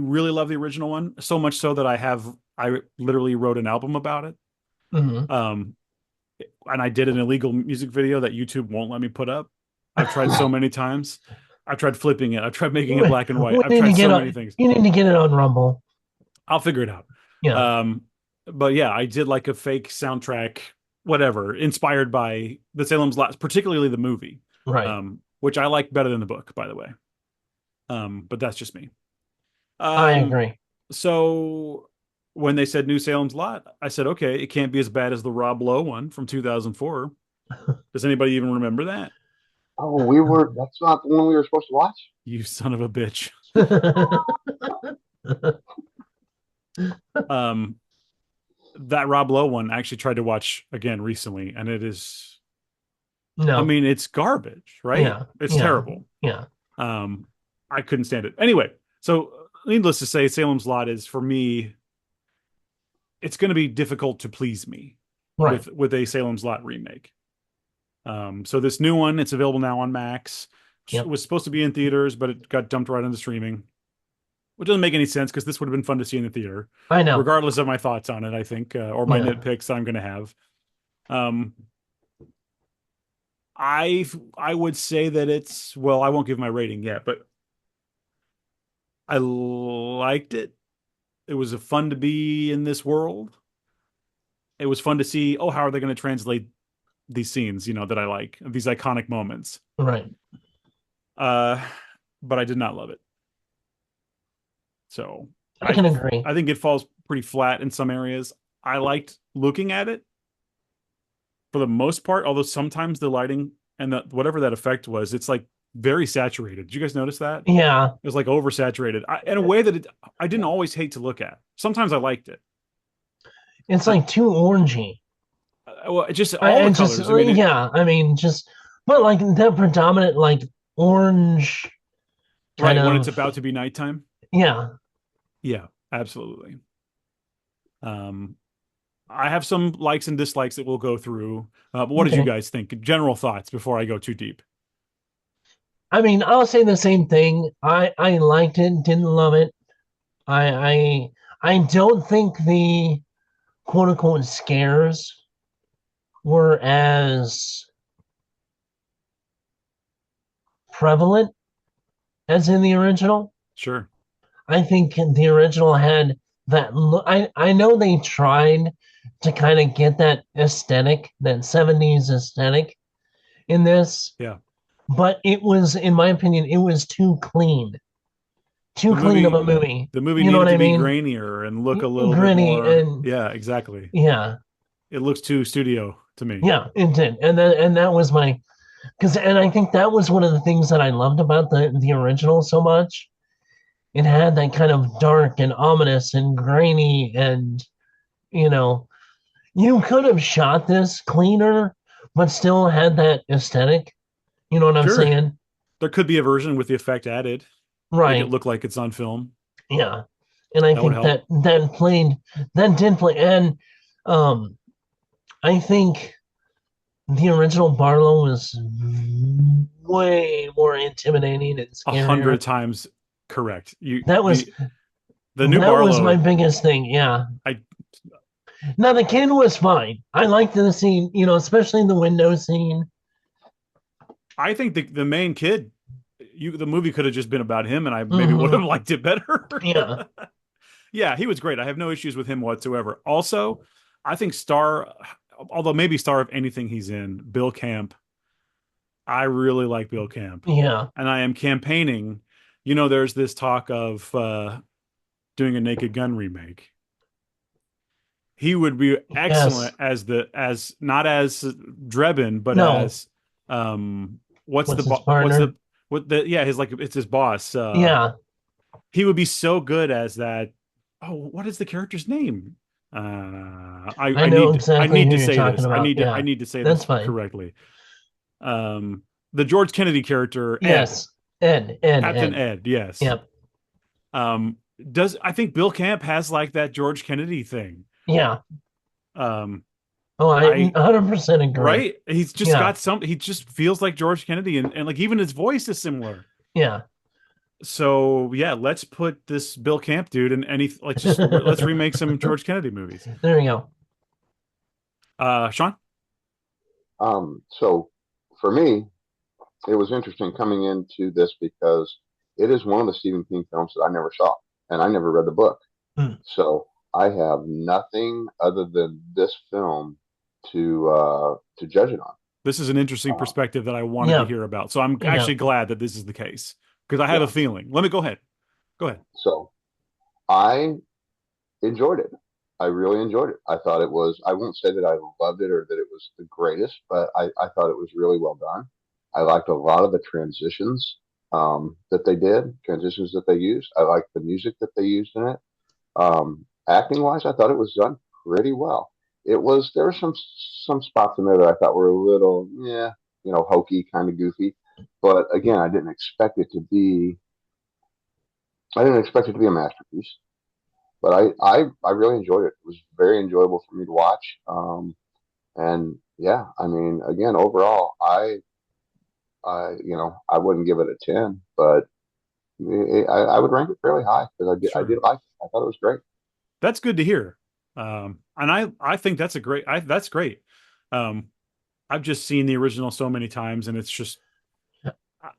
really love the original one, so much so that I literally wrote an album about it. Hmm. Um, and I did an illegal music video that YouTube won't let me put up. I've tried so many times. I've tried flipping it. I've tried making it black and white. We I've need to tried get so many on. things. You need to get it on Rumble. I'll figure it out. Yeah. Um, but yeah, I did like a fake soundtrack, whatever, inspired by the Salem's Lot, particularly the movie, Right. which I like better than the book, by the way. But that's just me. I Um, agree. so when they said New Salem's Lot, I said, okay, it can't be as bad as the Rob Lowe one from 2004. Does anybody even remember that? Oh, that's not the one we were supposed to watch? You son of a bitch. Um, that Rob Lowe one I actually tried to watch again recently, and I No. mean, it's garbage, right? Yeah. It's Yeah. terrible. Yeah. Um, I couldn't stand it. Anyway, so needless to say, Salem's Lot is for me, it's going to be difficult to please me Right. with a Salem's Lot remake. So this new one, it's available now on Max. It Yep. was supposed to be in theaters, but it got dumped right into streaming, which doesn't make any sense because this would have been fun to see in the theater, I know. regardless of my thoughts on it, I think, or my Yeah. nitpicks that I'm going to have. Um, I would say that it's well, I won't give my rating yet, but I liked it. It was a fun to be in this world. It was fun to see, oh, how are they going to translate these scenes, that I like, these iconic moments. Right. Uh, but I did not love it. So I can agree. I think it falls pretty flat in some areas. I liked looking at it for the most part, although sometimes the lighting and whatever that effect was, it's like very saturated. Did you guys notice that? Yeah. It was like oversaturated in a way that I didn't always hate to look at. Sometimes I liked it. It's Uh, like too orangey. well, just all the And just colors. I mean, yeah, I mean just but like that predominant like orange kind right when it's of about to be nighttime. yeah. Yeah, absolutely. Um, I have some likes and dislikes that we'll go through. But what did you Okay. guys think? General thoughts before I go too deep. I mean, I'll say the same thing. I liked it, didn't love it. I don't think the quote unquote scares were as prevalent as in the original. Sure, I think the original had that look. I know they tried to kind of get that aesthetic, that 70s aesthetic in this, yeah. but it was, in my opinion, it was too The clean of movie, a movie. the movie You know needed what to I be mean? grainier and look a little bit Gritty more. and Yeah, exactly. yeah, It looks too studio to me. yeah, it did. And that was my because and I think that was one of the things that I loved about the original so much. It had that kind of dark and ominous and grainy and you know you could have shot this cleaner, but still had that aesthetic. You know what I'm Sure, saying? there could be a version with the effect added, make it Right. look like it's on film. Yeah. And I That would think help. that did play and um I think the original Barlow was way more intimidating and A hundred scarier. times correct. You That was the new that was my Barlow. biggest thing. Yeah. I Now the kid was fine. I liked the scene, especially the window scene. I think the main kid, the movie could have just been about him, and I maybe would have Hmm. liked it better. Yeah. Yeah, he was great. I have no issues with him whatsoever. Also, I think although maybe star of anything he's in, Bill Camp. I really like Bill Camp, Yeah. and I am campaigning. There's this talk of doing a Naked Gun remake. He would be Yes. excellent as not as Drebin, but No. as what's the What's his what's the partner? what the yeah his like it's his boss. Yeah. He would be so good as that. Oh, what is the character's name? I I know need I exactly need who to you're say talking this. I about. need to I Yeah. need to say That's this fine. correctly. The George Kennedy character, Ed, Yes. Ed. Ed. Captain Ed. Ed, yes. Yep. Does I think Bill Camp has like that George Kennedy thing. Yeah. Um, Oh, I I 100% agree. right? He's just Yeah. got he just feels like George Kennedy, and like even his voice is similar. Yeah. So yeah, let's put this Bill Camp dude in any like just let's remake some George Kennedy movies. There you go. Sean? So for me, it was interesting coming into this because it is one of the Stephen King films that I never saw, and I never read the book. Hmm. So I have nothing other than this film to judge it on. This is an interesting Uh, perspective that I wanted to Yeah. hear about. So I'm Yeah. actually glad that this is the case because I have a yeah. feeling. Let me go ahead. Go ahead. So I enjoyed it. I really enjoyed it. I thought it was, I won't say that I loved it or that it was the greatest, but I thought it was really well done. I liked a lot of the transitions that they did, transitions that they used. I liked the music that they used in it. Acting wise, I thought it was done pretty well. There were some spots in there that I thought were a little, yeah, hokey, kind of goofy. But again, I didn't expect it to be a masterpiece. But I really enjoyed it. It was very enjoyable for me to watch. And yeah, I mean, again, overall, I wouldn't give it a 10, but I would rank it fairly high because I did Sure. like it. I thought it was great. That's good to hear. And I think that's that's great. Um, I've just seen the original so many times, and it's just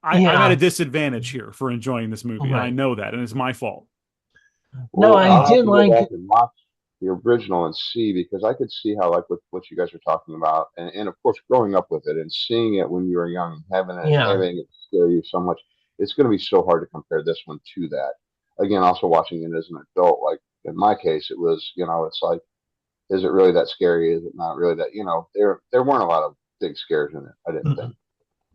I'm at a Yeah. disadvantage here for enjoying this movie, and I Right. know that, and it's my fault. No, Well, I I'll have did to go like. back and watch the original and see because I could see how like with what you guys are talking about, and of course growing up with it and seeing it when you were young and Yeah. having it scare you so much, it's going to be so hard to compare this one to that. Again, also watching it as an adult, like in my case, it was it's like, is it really that scary? Is it not really that? There weren't a lot of big scares in it. I didn't think, Mm.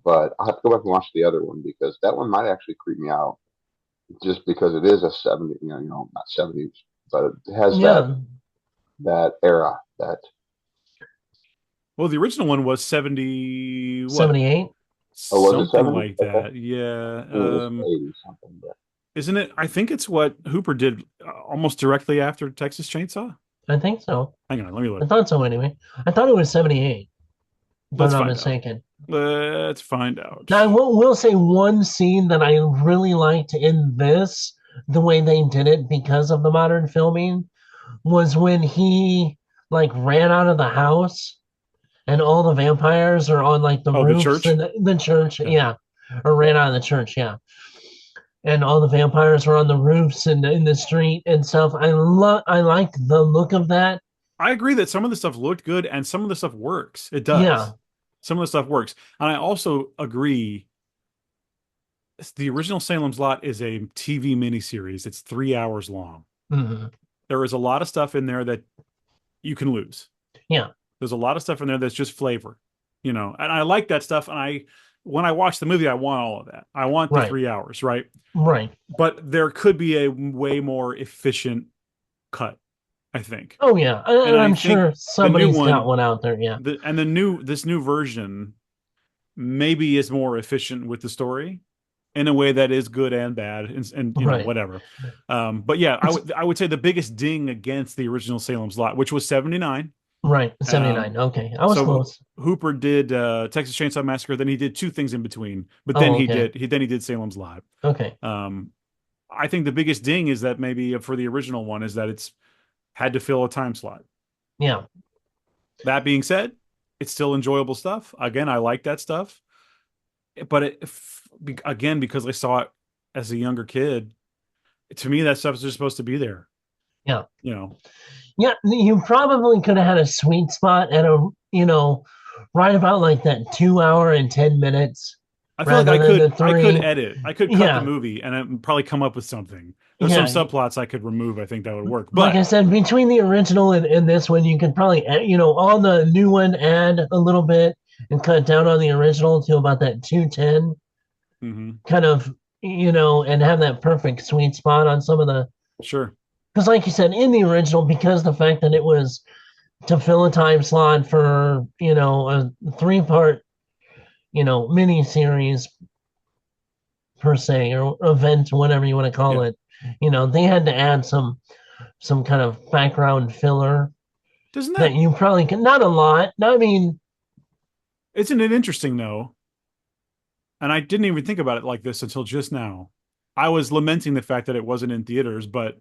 but I have to go back and watch the other one because that one might actually creep me out just because it is a 70, not 70s, but it has Yeah. that era that Well, the original one was 70, what? 78. oh was it Something 70s? like Okay. that. Yeah. I think it was 80 something, but Isn't it? I think it's what Hooper did almost directly after Texas Chainsaw. I think so. Hang on, let me I look. thought so anyway. I thought it was 78, if I'm Let's not find out. mistaken. Let's find out. Now, I will say one scene that I really liked in this, the way they did it because of the modern filming, was when he like ran out of the house and all the vampires are on like the Oh, the roofs and church? the church, Yeah. yeah, or yeah. ran out of the church, yeah, and all the vampires were on the roofs and in the street and stuff. I liked the look of that. I agree that some of the stuff looked good and some of the stuff works. It does. Yeah. Some of the stuff works. And I also agree the original Salem's Lot is a TV miniseries. It's 3 hours long. Hmm. There is a lot of stuff in there that you can lose. Yeah. There's a lot of stuff in there that's just flavor, and I like that stuff. And when I watch the movie, I want all of that. I want the Right. 3 hours, right? Right. But there could be a way more efficient cut, I think. Oh yeah, And and I I'm think sure the new somebody's got one, one out there. Yeah. this new version maybe is more efficient with the story in a way that is good and bad and Right. whatever. But yeah, It's I would say the biggest ding against the original Salem's Lot, which was 79. right. Um, 79. Okay, I was so close. Hooper did Texas Chainsaw Massacre, then he did two things in between, but then Oh, okay. he did Salem's Lot. Okay. Um, I think the biggest ding is that maybe for the original one is that it's had to fill a time slot. Yeah. That being said, it's still enjoyable stuff. Again, I like that stuff, but again, because I saw it as a younger kid, to me that stuff is just supposed to be there. Yeah. You know, Yeah, you probably could have had a sweet spot at a, right about like that 2 hour and 10 minutes I feel like rather than the I could three. edit. I could cut the Yeah. movie and probably come up with something. There's some Yeah. subplots I could remove. I think that would work. Like I But said, between the original and this one, you could probably, on the new one, add a little bit and cut down on the original to about that 210 mhm, kind of, and have that perfect sweet spot on some of the, sure. because like you said, in the original, because the fact that it was to fill a time slot for, a 3 part, mini series per se, or event, whatever you want to call Yeah. it, they had to add some kind of background filler Doesn't that that you probably can, not a lot. I mean, isn't it interesting though? And I didn't even think about it like this until just now. I was lamenting the fact that it wasn't in theaters, but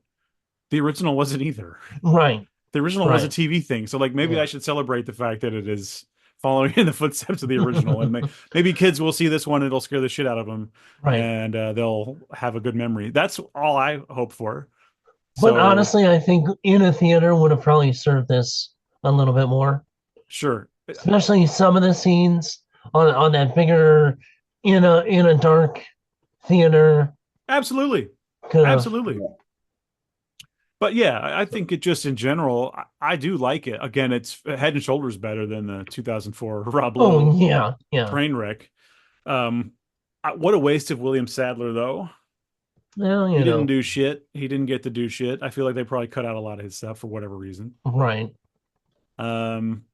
the original wasn't either. right, The original was a right. TV thing. So like maybe Yeah. I should celebrate the fact that it is following in the footsteps of the original, and maybe kids will see this one, it'll scare the shit out of them, Right. and they'll have a good memory. That's all I hope for. But So honestly, I think in a theater would have probably served this a little bit more, sure. especially some of the scenes on that bigger, in a dark theater Absolutely. could have. Absolutely. But yeah, I think it just in general, I do like it. Again, it's head and shoulders better than the 2004 Rob Oh Lowe yeah, yeah. train wreck. Um, what a waste of William Sadler, though. Well, He didn't do shit. He didn't get to do shit. I feel like they probably cut out a lot of his stuff for whatever reason. right. Um,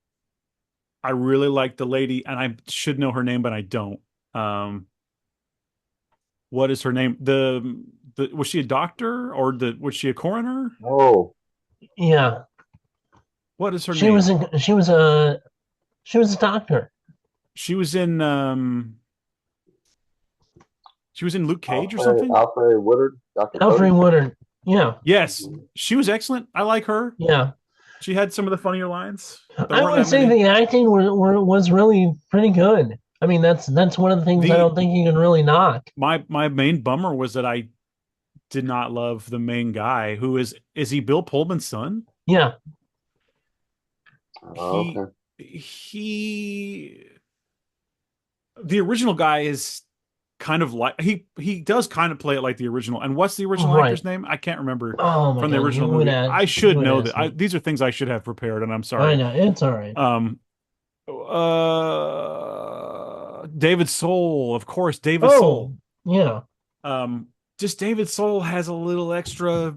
I really like the lady, and I should know her name, but I don't. Um, what is her name? The was she a doctor or was she a coroner? Oh, Yeah. What is her She was name? in, she was a doctor. She was in she was in Luke Cage or Alfred, something. Alfred Woodard, Dr. Alfred Cody. Woodard. Yeah, Yes, she was excellent. I like her. yeah. She had some of the funnier lines. There I weren't would that say many. the acting was really pretty good. I mean, that's one of the things I The don't think you can really knock. my main bummer was that I did not love the main guy who is he Bill Pullman's son? Yeah, Oh, He okay. he the original guy is kind of like he does kind of play it like the original. And what's the original right. actor's name? I can't remember Oh my from the God, original you would movie. ask, I you should would know that. ask me. These are things I should have prepared, and I'm I sorry. know it's all right. Um David Soul, of course, David Soul. Oh, yeah. Um just David Soul has a little extra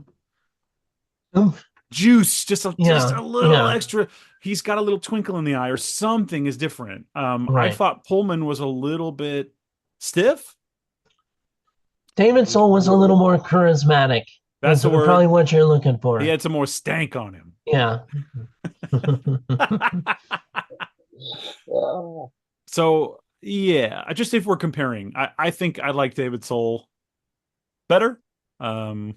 Oomph. juice, just a Yeah, little yeah. extra. He's got a little twinkle in the eye, or something is different. I Right. thought Pullman was a little bit stiff. David Soul was a little more charismatic. That's Is the probably word. what you're looking He for. had some more stank on him. Yeah. Uh, So yeah, just if we're comparing, I think I like David Soul better. Um,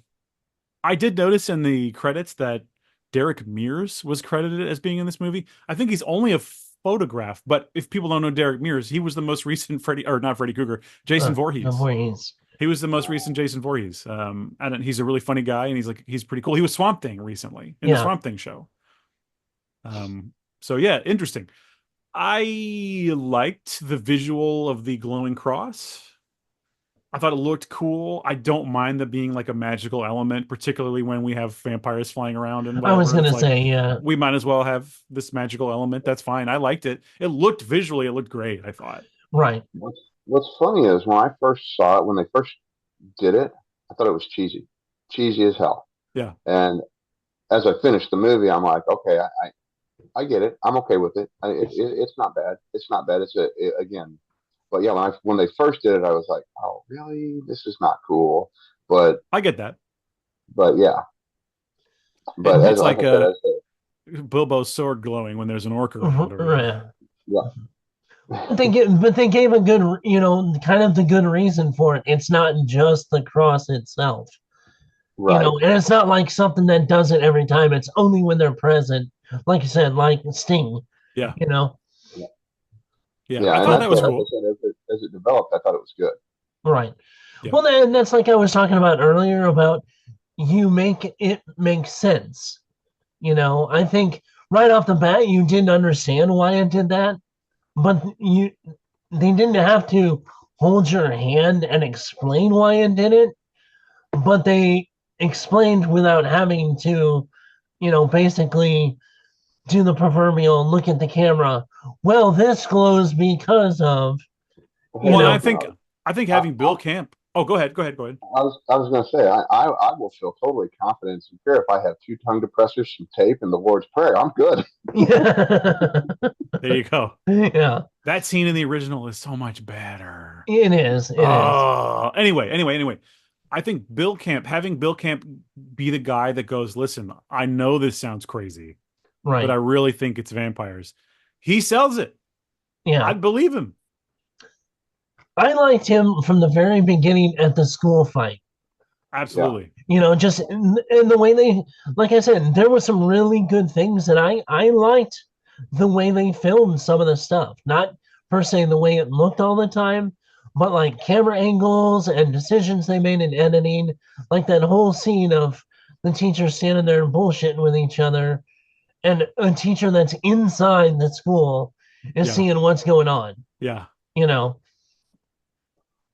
I did notice in the credits that Derek Mears was credited as being in this movie. I think he's only a photograph, but if people don't know Derek Mears, he was the most recent Freddy, or not Freddy Krueger, Jason Voorhees. Before he's He was the most recent Jason Voorhees. And he's a really funny guy, and he's pretty cool. He was Swamp Thing recently in the yeah. Swamp Thing show. So yeah, interesting. I liked the visual of the glowing cross. I thought it looked cool. I don't mind there being like a magical element, particularly when we have vampires flying around and I was whatever. It's gonna like say, yeah. we might as well have this magical element. That's fine. I liked it. It looked visually, it looked great, I thought. Right. what's funny is when I first saw it, when they first did it, I thought it was cheesy as hell. Yeah. And as I finished the movie, I'm like, okay, I get it. I'm okay with it. It's not bad. It's not bad. Again, but yeah, when they first did it, I was like, oh, really? This is not cool. But I get that. yeah, but as It's like like I said, a Bilbo's sword glowing when there's an orc around or whatever. Yeah. yeah, But they gave a good, kind of the good reason for it. It's not just the cross itself, right. and it's not like something that does it every time. It's only when they're present. Like you said, like Sting, Yeah. you know. Yeah, Yeah. yeah, I and thought that's that what, was like I cool. said, as it developed, I thought it was good. Right. Yeah. Well, then that's like I was talking about earlier about, you make it make sense. I think right off the bat you didn't understand why it did that, but they didn't have to hold your hand and explain why it did it, but they explained without having to, basically do the proverbial look at the camera. Well, this glows because of, you Hey, Well, and know, I think I, having Bill Camp. Oh, go ahead. Go ahead. Go ahead. I was going to say, I will feel totally confident and secure if I have two tongue depressors, some tape, and the Lord's Prayer. I'm good. yeah, There you go. yeah, That scene in the original is so much better. it is, it is. Oh, anyway. I think having Bill Camp be the guy that goes, listen, I know this sounds crazy, but I Right. really think it's vampires. He sells it. Yeah. I'd believe him. I liked him from the very beginning at the school fight. Yeah. Absolutely. Just in the way they, like I said, there were some really good things that I liked the way they filmed some of the stuff. Not per se the way it looked all the time, but like camera angles and decisions they made in editing, like that whole scene of the teachers standing there bullshitting with each other, and a teacher that's inside the school is Yeah. seeing what's going on. Yeah. You know,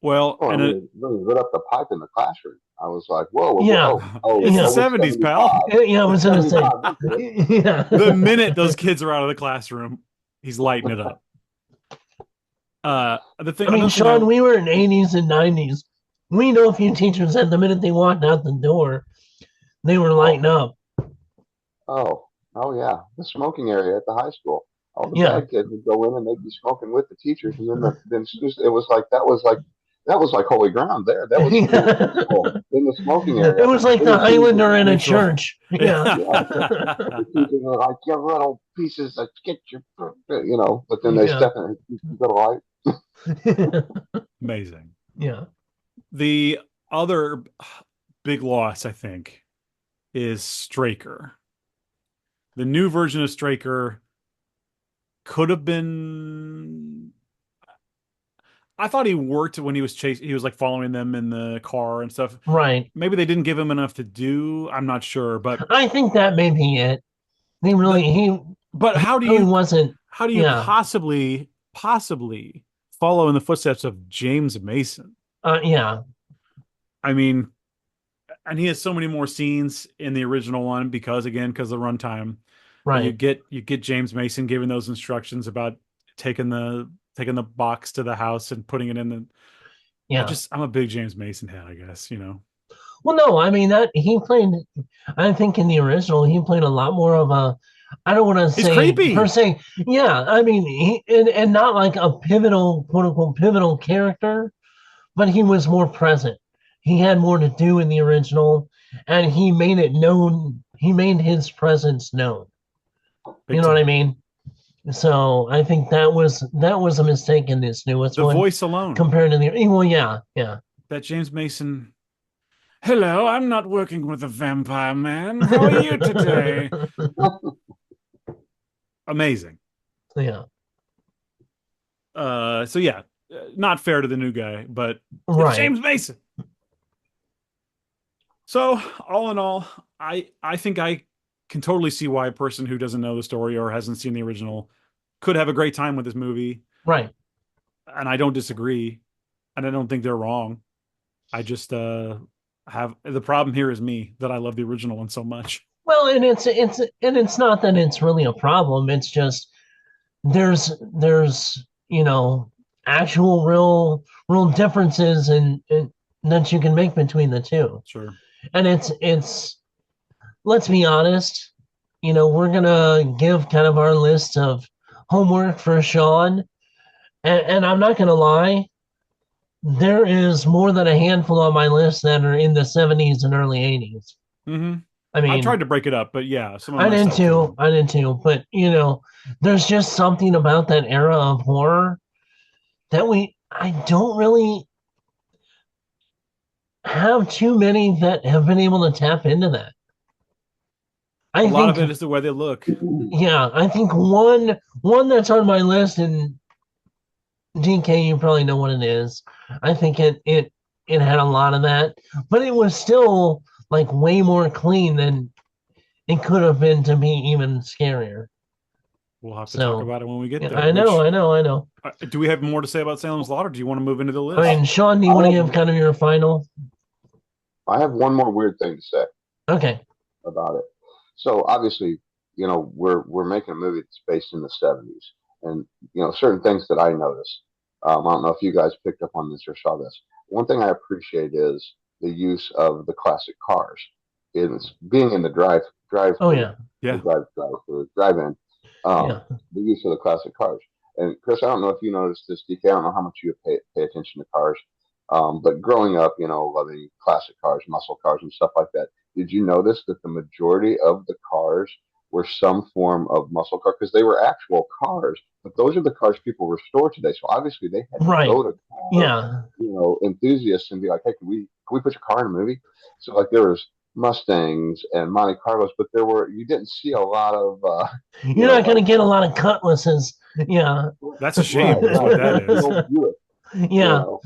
Well, Oh, I and mean, when he lit up the pipe in the classroom, I was like, whoa, whoa, whoa. yeah, it's the yeah, It's 70s, pal. 75. yeah. I was It's gonna say, 75. We get it. The yeah. minute those kids are out of the classroom, he's lighting it up. I mean, Another thing I Shawn, we were in '80s and '90s. We know a few teachers that the minute they walked out the door, they were lighting Oh, up. oh, oh, yeah. The smoking area at the high school. All the Yeah. bad kids would go in and they'd be smoking with the teachers, and then students. It was like that was like holy ground there. That was in the principal in the smoking area. It was like Then the the teachers, Highlander in a neutral. church. Yeah. yeah, the teachers were like, "You little pieces of get your," But then they Yeah. step in. You got a light. Amazing. Yeah. The other big loss, I think, is Straker. The new version of Straker could have been. I thought he worked when he was chasing. He was like following them in the car and stuff. Right. Maybe they didn't give him enough to do. I'm not sure, but I think that may be it. He the really he but he really wasn't. how do you Yeah. possibly follow in the footsteps of James Mason? Yeah. I mean, and he has so many more scenes in the original one because of the runtime. But Right. you get James Mason giving those instructions about taking the box to the house and putting it in the. Yeah. I'm a big James Mason head, I guess. Well, no, I mean that he played. I think in the original he played a lot more of a. I don't want to He's say per creepy. se. Yeah, I mean, and not like a pivotal, quote unquote, pivotal character, but he was more present. He had more to do in the original, and he made it known. He made his presence known. Big You know what I time. mean? So I think that was a mistake in this newest The one voice alone. compared to the. Well, yeah, yeah. That James Mason. Hello, I'm not working with a vampire man. How are you today? Amazing. Yeah, So yeah, not fair to the new guy, but it's right, James Mason. So all in all, I think I can totally see why a person who doesn't know the story or hasn't seen the original could have a great time with this movie, right. and I don't disagree, and I don't think they're wrong. I just have the problem here is me that I love the original one so much. Well, and it's not that it's really a problem. It's just there's actual real differences and that you can make between the two. Sure. And it's let's be honest, we're gonna give kind of our list of homework for Shawn, and I'm not gonna lie, there is more than a handful on my list that are in the '70s and early '80s. hmm I I tried mean, to break it up, but yeah, some of I my did stuff too. too. I did too. But there's just something about that era of horror that I don't really have too many that have been able to tap into that. A I lot think, of it is the way they look. yeah, I think one that's on my list, and DK, you probably know what it is. I think it had a lot of that, but it was still like way more clean than it could have been to be even scarier. We'll have to talk So about it when we get yeah, there. I know, Which I know, I know. do we have more to say about Salem's Lot, or do you want to move into the I list? mean, Shawn, do you I want to have give kind of your final? I have one more weird thing to say Okay. about it. So obviously, we're making a movie that's based in the '70s, and certain things that I noticed. I don't know if you guys picked up on this or saw this. One thing I appreciate is the use of the classic cars. It's being in the drive Oh through, yeah, the Yeah, drive in, yeah. the use of the classic cars. And Chris, I don't know if you noticed this, DK. I don't know how much you pay attention to cars, but growing up, loving classic cars, muscle cars, and stuff like that. Did you notice that the majority of the cars were some form of muscle car because they were actual cars, but those are the cars people restore today. So obviously they had to Right. go to car, Yeah. enthusiasts and be like, hey, can we put your car in a movie? So like there was Mustangs and Monte Carlos, but you didn't see a lot of You're not like gonna get a lot of cutlasses. Yeah. that's a right, shame, is what right. that You is. don't do it, you Yeah. know.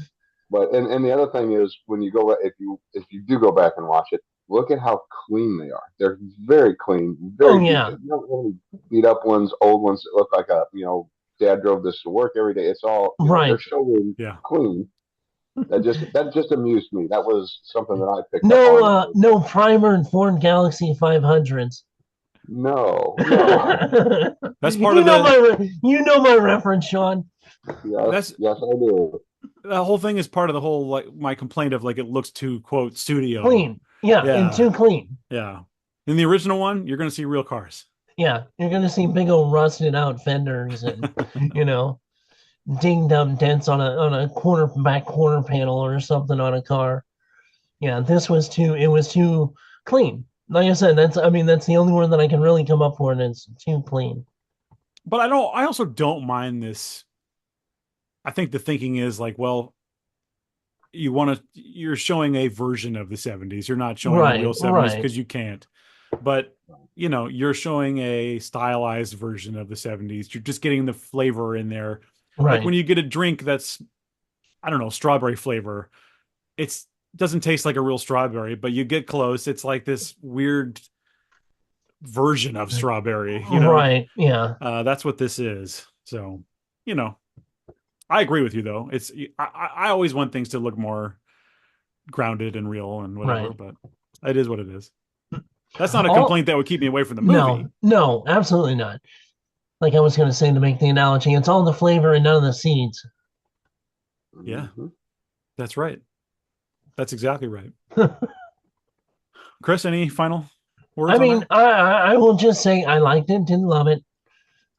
But and the other thing is when you go if you do go back and watch it, look at how clean they are. They're very clean, Oh very yeah. detailed. You don't really beat up ones, old ones that look like dad drove this to work every day. It's all they're Right. showing Yeah. clean. That just amused me. That was something that I picked up No, on. no primer and Ford Galaxy 500s. No, no. That's part of the You know my reference, Shawn. Yes, that's yes, I do. the whole thing is part of the whole, like, my complaint of, like, it looks too, quote, studio. Clean. Yeah, and Yeah, too clean. yeah. In the original one, you're going to see real cars. Yeah, you're gonna see big old rusted out fenders and you know dinged up dents on a quarter panel or something on a car. Yeah, this was too. It was too clean. Like I said, that's the only word that I can really come up for, and it's too clean. But I also don't mind this. I think the thinking is like, well, you're showing a version of the 70s. You're not showing the Right, real 70s right, because you can't. But, you're showing a stylized version of the 70s. You're just getting the flavor in there. Like when right, you get a drink that's, I don't know, strawberry flavor, it's doesn't taste like a real strawberry, but you get close. It's like this weird version of strawberry. right. Yeah, That's what this is. So, you know, I agree with you though. I always want things to look more grounded and real and whatever, right. but it is what it is. That's not a All complaint that would keep me away from the movie. no, no, absolutely not. Like I was gonna say to make the analogy, it's all the flavor and none of the seeds. Yeah, Hmm. that's right. That's exactly right. Chris, any final I words on mean, that? I will just say I liked it, didn't love it.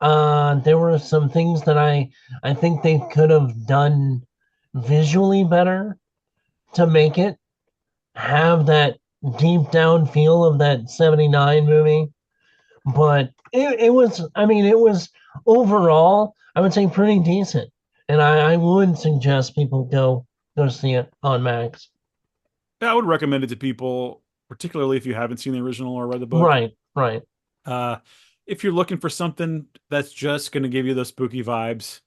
There were some things that I think they could have done visually better to make it have that deep down feel of that 79 movie. But it was, I mean, it was overall, I would say pretty decent. And I would suggest people go see it on Max. Yeah, I would recommend it to people, particularly if you haven't seen the original or read the book. Right, right, Uh, if you're looking for something that's just going to give you those spooky vibes,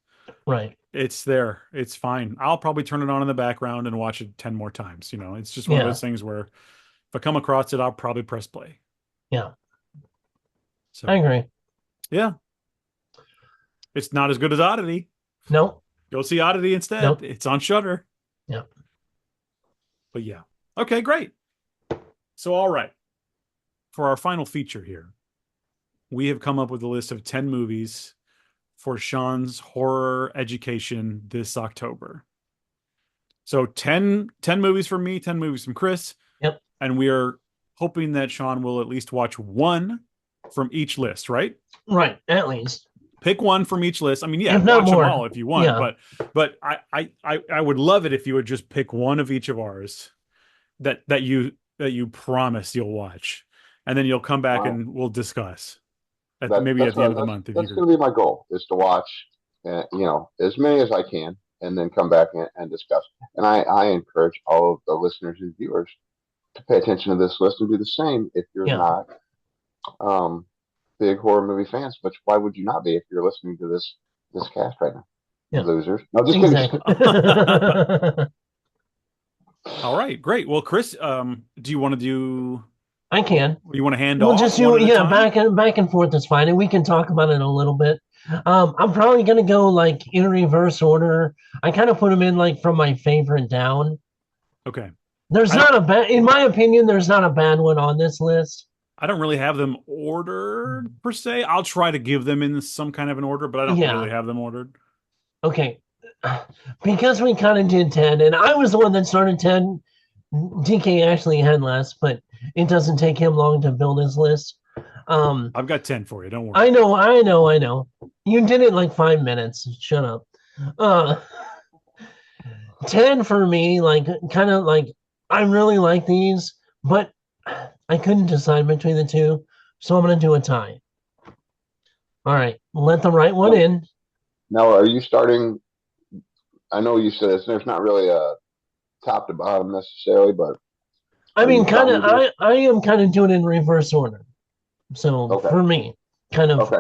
right. it's there. It's fine. I'll probably turn it on in the background and watch it 10 more times. It's just one of Yeah, those things where if I come across it, I'll probably press play. yeah. I So, agree. yeah, it's not as good as Oddity. Nope, Go see Oddity instead. nope. It's on Shudder. Yeah. But yeah. Okay, great. So, all right. For our final feature here, we have come up with a list of 10 movies for Shawn's horror education this October. So 10 movies from me, 10 movies from Chris. Yep. And we are hoping that Shawn will at least watch one from each list, right? Right. At least. Pick one from each list. I mean, yeah, If not watch them more. all if you want, Yeah. but I would love it if you would just pick one of each of ours that you promise you'll watch, and then you'll come back Wow. and we'll discuss That maybe at that's the end what of the month if you that's could. going to be my goal is to watch, as many as I can, and then come back and discuss. And I encourage all of the listeners and viewers to pay attention to this list and do the same if you're Yeah. not um, big horror movie fans. But why would you not be if you're listening to this cast right now? You Yeah. losers. No, just kidding. Exactly. All right, great. Well, Chris, do you want to do? I can. You want to hand We'll off just one do at a yeah, time? back and forth is fine, and we can talk about it in a little bit. I'm probably gonna go like in reverse order. I kind of put them in like from my favorite down. Okay. There's I don't. not a bad, in my opinion, there's not a bad one on this list. I don't really have them ordered per se. I'll try to give them in some kind of an order, but I don't really Yeah. have them ordered. Okay. Because we kind of did 10, and I was the one that started 10. DK actually had less, but it doesn't take him long to build his list. Um, I've got 10 for you. Don't worry. I know. You did it in like 5 minutes. Shut up. Uh, 10 for me, like kind of like I really like these, but I couldn't decide between the two, so I'm gonna do a tie. All right, let the right one Now, in. now, are you starting? I know you said there's not really a top to bottom necessarily, but I are mean, you kind telling of, me this? I am kind of doing it in reverse order. So Okay, for me, kind of okay.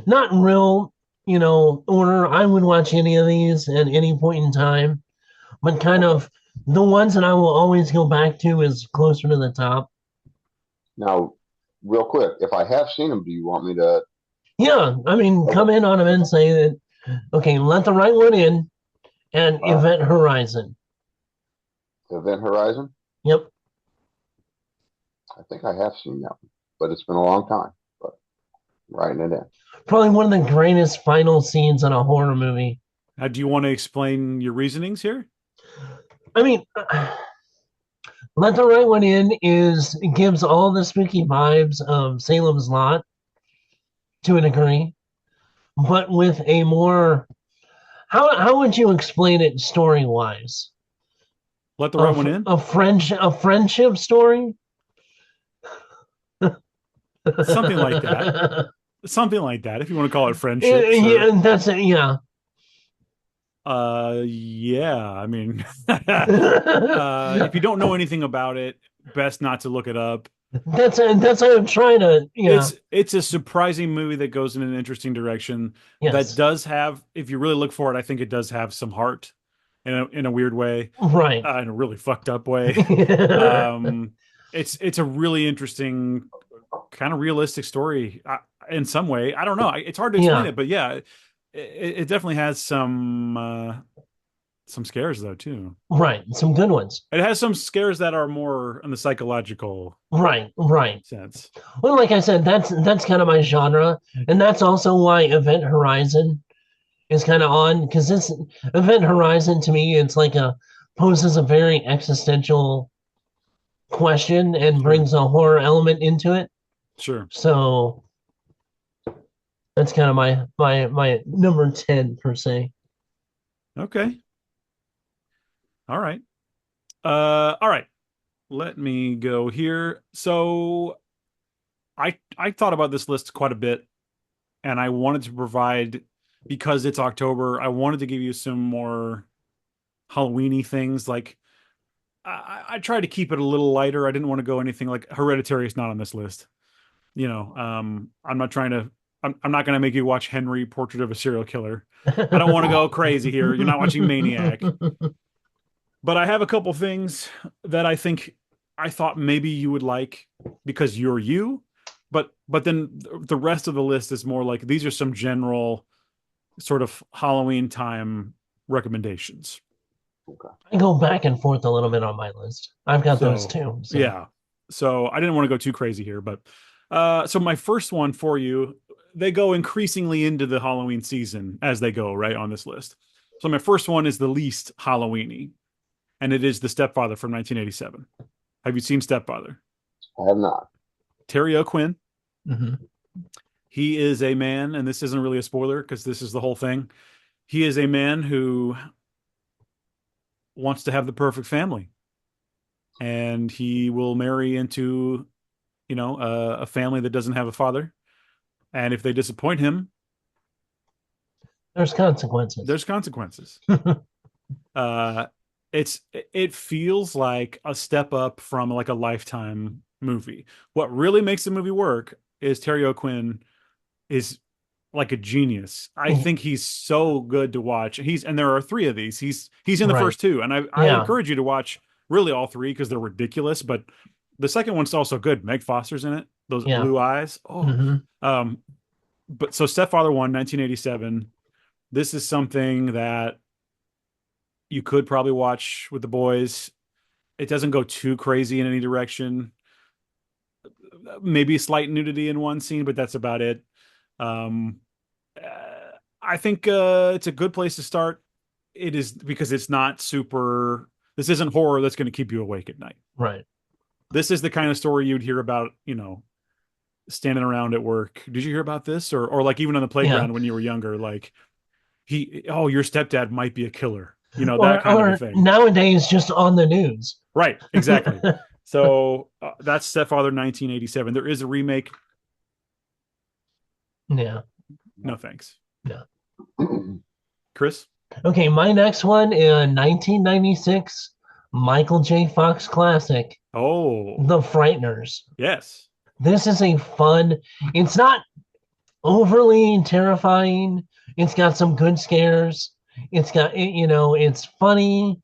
not in real, order. I would watch any of these at any point in time, but kind Okay. of the ones that I will always go back to is closer to the top. Now, real quick, if I have seen them, do you want me to? Yeah, I mean, Okay. come in on them and Okay. say that, okay, let the right one in and All right. Event Horizon. Event Horizon. Yep. I think I have seen that one, but it's been a long time. But writing it in. Probably one of the greatest final scenes in a horror movie. Do you want to explain your reasonings here? I mean, let the right one in is it gives all the spooky vibes of Salem's Lot to a degree, but with a more how would you explain it story wise? Let the right one in? A friendship story? Something like that. Something like that. If you want to call it Yeah, friendship, sure. yeah, that's it. Yeah. Yeah. I mean, if you don't know anything about it, best not to look it up. That's what I'm trying to. Yeah. It's a surprising movie that goes in an interesting direction that Yes. does have, if you really look for it, I think it does have some heart in a weird way, Right. in a really fucked up way. Um, it's a really interesting kind of realistic story in some way. I don't know. It's hard to explain Yeah. it, but yeah, it definitely has some scares though too. Right. Some good ones. It has some scares that are more in the psychological Right. Right. sense. Well, like I said, that's kind of my genre, and that's also why Event Horizon is kind of on because this Event Horizon to me, it's like a poses a very existential question and Sure, brings a horror element into it. sure. So that's kind of my number 10 per se. Okay. All right. All right. Let me go here. So I thought about this list quite a bit, and I wanted to provide because it's October. I wanted to give you some more Halloweeny things. Like I tried to keep it a little lighter. I didn't want to go anything like Hereditary is not on this list. I'm not trying to. I'm not going to make you watch Henry, Portrait of a Serial Killer. I don't want to go crazy here. You're not watching Maniac. But I have a couple things that I thought maybe you would like because you're you. But then the rest of the list is more like these are some general sort of Halloween time recommendations. Okay. I go back and forth a little bit on my list. I've got those So too. So yeah. So I didn't want to go too crazy here, but so my first one for you, they go increasingly into the Halloween season as they go, right, on this list. So my first one is the least Halloweeny, and it is The Stepfather from 1987. Have you seen Stepfather? I have not. Terry O'Quinn. mhm. He is a man, and this isn't really a spoiler because this is the whole thing. He is a man who wants to have the perfect family, and he will marry into, a family that doesn't have a father. And if they disappoint him, There's consequences. there's consequences. Uh, it feels like a step up from like a Lifetime movie. What really makes the movie work is Terry O'Quinn is like a genius. I think he's so good to watch. And there are three of these. He's in the Right. first two, and I Yeah. encourage you to watch really all three because they're ridiculous, but the second one's also good. Meg Foster's in it. Those Yeah. blue eyes. Oh, Hmm. um, but so Stepfather 1, 1987. This is something that you could probably watch with the boys. It doesn't go too crazy in any direction. Maybe slight nudity in one scene, but that's about it. Um, I think it's a good place to start. It is because it's not super. This isn't horror that's going to keep you awake at night. Right. This is the kind of story you'd hear about, standing around at work. Did you hear about this? Or like even on the Yeah. playground when you were younger, like your stepdad might be a killer, that Or kind of a or thing. nowadays just on the news. Right, exactly. So that's Stepfather 1987. There is a remake. Yeah. No thanks. Yeah. Chris? Okay, my next one in 1996, Michael J. Fox classic, Oh, The Frighteners. yes. This is a fun, it's not overly terrifying. It's got some good scares. It's funny.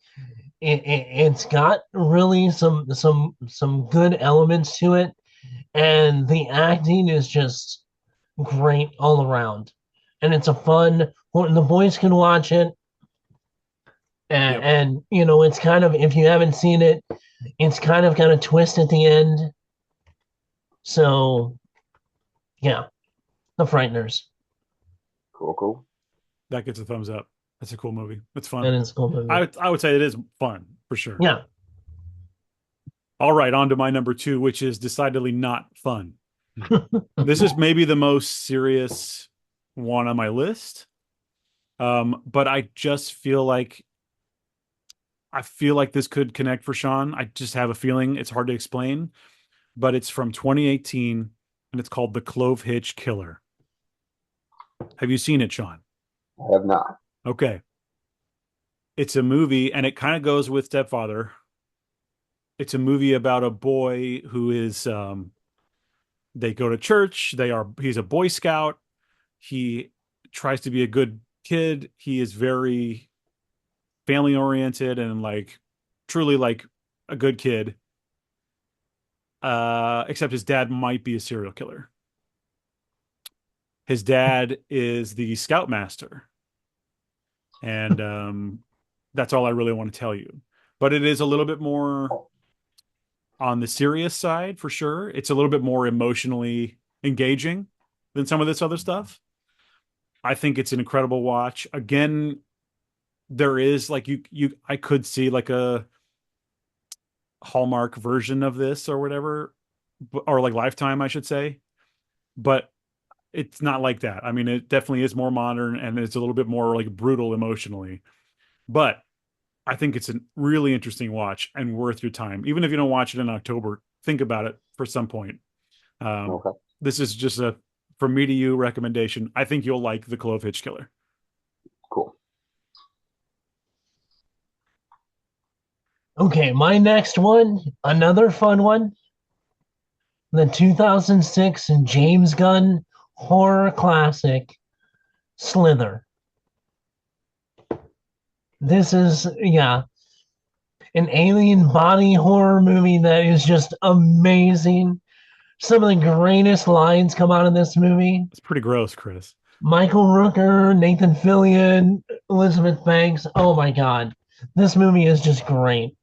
It's got really some good elements to it, and the acting is just great all around. And it's a fun. The boys can watch it, Yep. and it's kind of, if you haven't seen it, it's kind of got a twist at the end. So yeah, The Frighteners. Cool, cool. That gets a thumbs up. That's a cool movie. It's fun. And it's a cool movie. I would say it is fun for sure. Yeah. All right, on to my number two, which is decidedly not fun. This is maybe the most serious one on my list. But I feel like this could connect for Shawn. I just have a feeling it's hard to explain, but it's from 2018 and it's called The Clove Hitch Killer. Have you seen it, Shawn? I have not. Okay. It's a movie and it kind of goes with Stepfather. It's a movie about a boy who is they go to church, he's a Boy Scout. He tries to be a good kid. He is very family oriented and like truly like a good kid. Except his dad might be a serial killer. His dad is the scoutmaster, and that's all I really want to tell you. But it is a little bit more on the serious side for sure. It's a little bit more emotionally engaging than some of this other stuff. I think it's an incredible watch. Again, there is like I could see like a Hallmark version of this or whatever, or like Lifetime, I should say. But it's not like that. I mean, it definitely is more modern and it's a little bit more like brutal emotionally. But I think it's a really interesting watch and worth your time. Even if you don't watch it in October, think about it for some point. Um, Okay, this is just a from me to you recommendation. I think you'll like The Clove Hitch Killer. cool. Okay, my next one, another fun one, the 2006 James Gunn horror classic, Slither. This is, yeah, an alien body horror movie that is just amazing. Some of the greatest lines come out of this movie. It's pretty gross, Chris. Michael Rooker, Nathan Fillion, Elizabeth Banks. Oh my God. This movie is just great.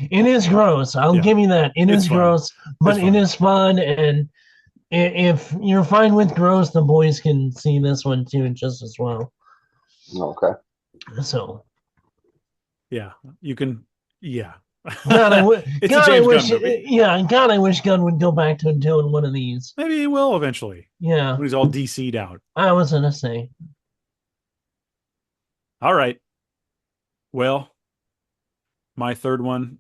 It is gross. I'll Yeah, give you that. It it's is fun. gross, It's but it fun. is fun. And if you're fine with gross, the boys can see this one too, just as well. Okay. So, Yeah, you can. Yeah, God, it's a James Gunn movie. yeah, God, I wish Gunn would go back to doing one of these. Maybe he will eventually Yeah, when he's all DC'd out. I was gonna say. All right. Well, my third one,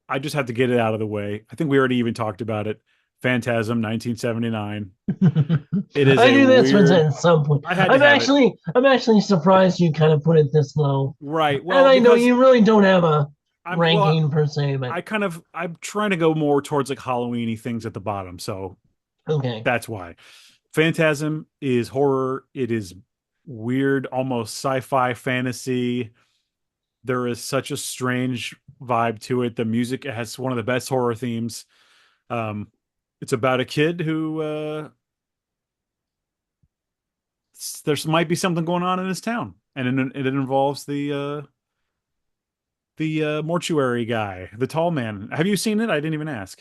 I just have to get it out of the way. I think we already even talked about it. Phantasm 1979. It is I a knew this was weird. at some point. I had to have it. I'm actually surprised you kind of put it this low. Right. And Well, I know because you really don't have a well, ranking per se, but I'm trying to go more towards like Halloweeny things at the bottom. So okay. that's why. Phantasm is horror. It is weird, almost sci-fi fantasy. There is such a strange vibe to it. The music, it has one of the best horror themes. Um, it's about a kid who there's might be something going on in his town, and it involves the mortuary guy, the tall man. Have you seen it? I didn't even ask.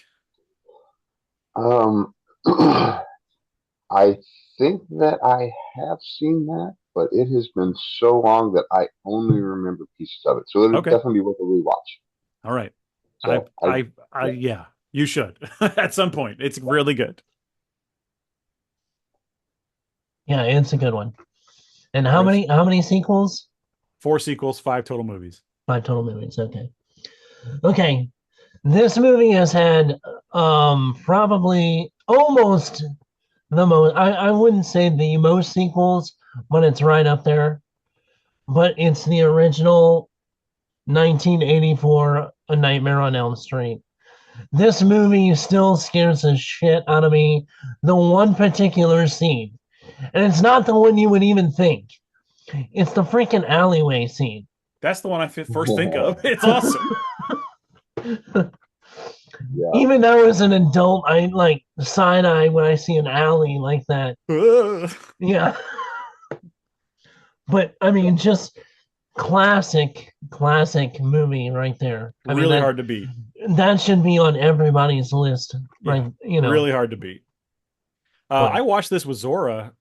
Um, I think that I have seen that, but it has been so long that I only remember pieces of it. So it would Okay, definitely be worth a rewatch. all right. I So I, yeah. yeah, you should at some point. It's really good. Yeah, it's a good one. And All right, how many sequels? four sequels, five total movies. Five total movies. Okay. Okay. This movie has had probably almost the most, I wouldn't say the most sequels, but it's right up there. But it's the original 1984 A Nightmare on Elm Street. This movie still scares the shit out of me. The one particular scene, and it's not the one you would even think. It's the freaking alleyway scene. That's the one I first think of. It's awesome. Yeah. Even though as an adult, I like side eye when I see an alley like that. Yeah. But I mean, just classic movie right there. I mean Really hard to beat. that should be on everybody's list, Yeah, right? You know, really hard to beat. but I watched this with Zora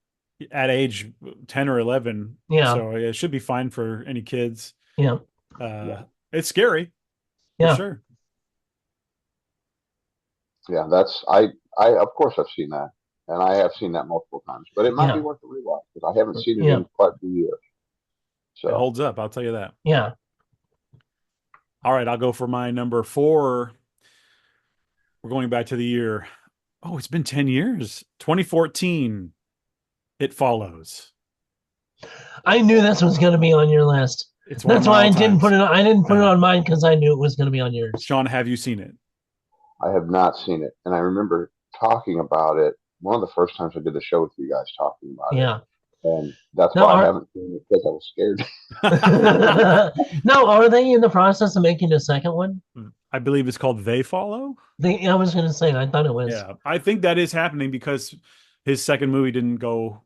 at age 10 or 11, yeah, so it should be fine for any kids. yeah, Uh, it's scary for yeah, sure. Yeah, I of course I've seen that, and I have seen that multiple times. But it might be yeah, worth a rewatch because I haven't seen it yeah, in quite a few years. It So holds up, I'll tell you that. yeah. All right, I'll go for my number four. We're going back to the year. Oh, it's been 10 years. 2014. It Follows. I knew this was going to be on your list. It's one of That's my why all I didn't put times. it. I didn't put it Yeah. on mine because I knew it was going to be on yours. Shawn, have you seen it? I have not seen it, and I remember talking about it. One of the first times I did a show with you guys talking about it, Yeah. and that's Now why I are haven't seen it because I was scared. now are they in the process of making a second one? I believe it's called They Follow. I was going to say I thought it was. Yeah, I think that is happening because his second movie didn't go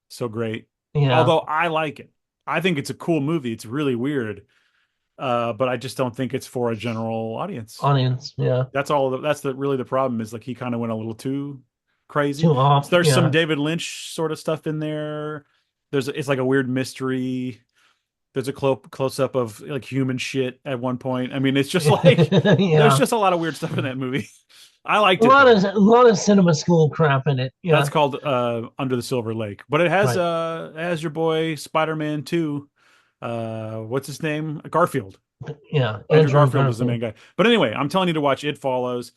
so great. Yeah. Although I like it. I think it's a cool movie. It's really weird. But I just don't think it's for a general audience. Audience. Yeah. That's all. That's the really the problem is like he kind of went a little too crazy. Too So off. there's some Yeah. David Lynch sort of stuff in there. It's like a weird mystery. There's a close up of like human shit at one point. I mean, it's just like there's Yeah. just a lot of weird stuff in that movie. I liked A it lot though. of a lot of cinema school crap in it. That's Yeah. called Under the Silver Lake. But Right. it has your boy Spider-Man 2. What's his name? Garfield. Yeah. Andrew Andrew Garfield is the Garfield. main guy. But anyway, I'm telling you to watch It Follows.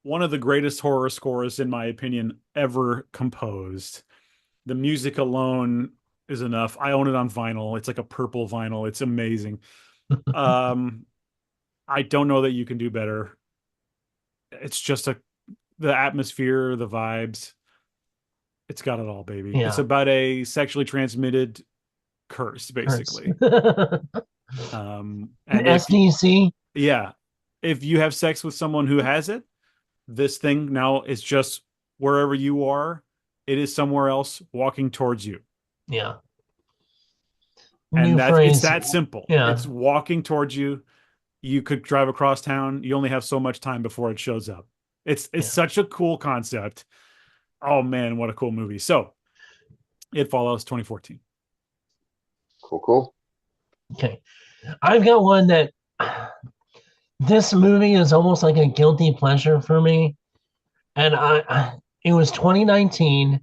One of the greatest horror scores, in my opinion, ever composed. The music alone is enough. I own it on vinyl. It's like a purple vinyl. It's amazing. Um, I don't know that you can do better. It's just the atmosphere, the vibes. It's got it all, baby. It's Yeah. about a sexually transmitted curse, Hurts. basically. An And if SDC. yeah, if you have sex with someone who has it, this thing now is just wherever you are, it is somewhere else walking towards you. Yeah. And New it's phrase. that simple. Yeah. It's walking towards you. You could drive across town. You only have so much time before it shows up. It's Yeah. such a cool concept. Oh man, what a cool movie. So It Follows 2014. Cool. Okay. I've got one that this movie is almost like a guilty pleasure for me. And it was 2019.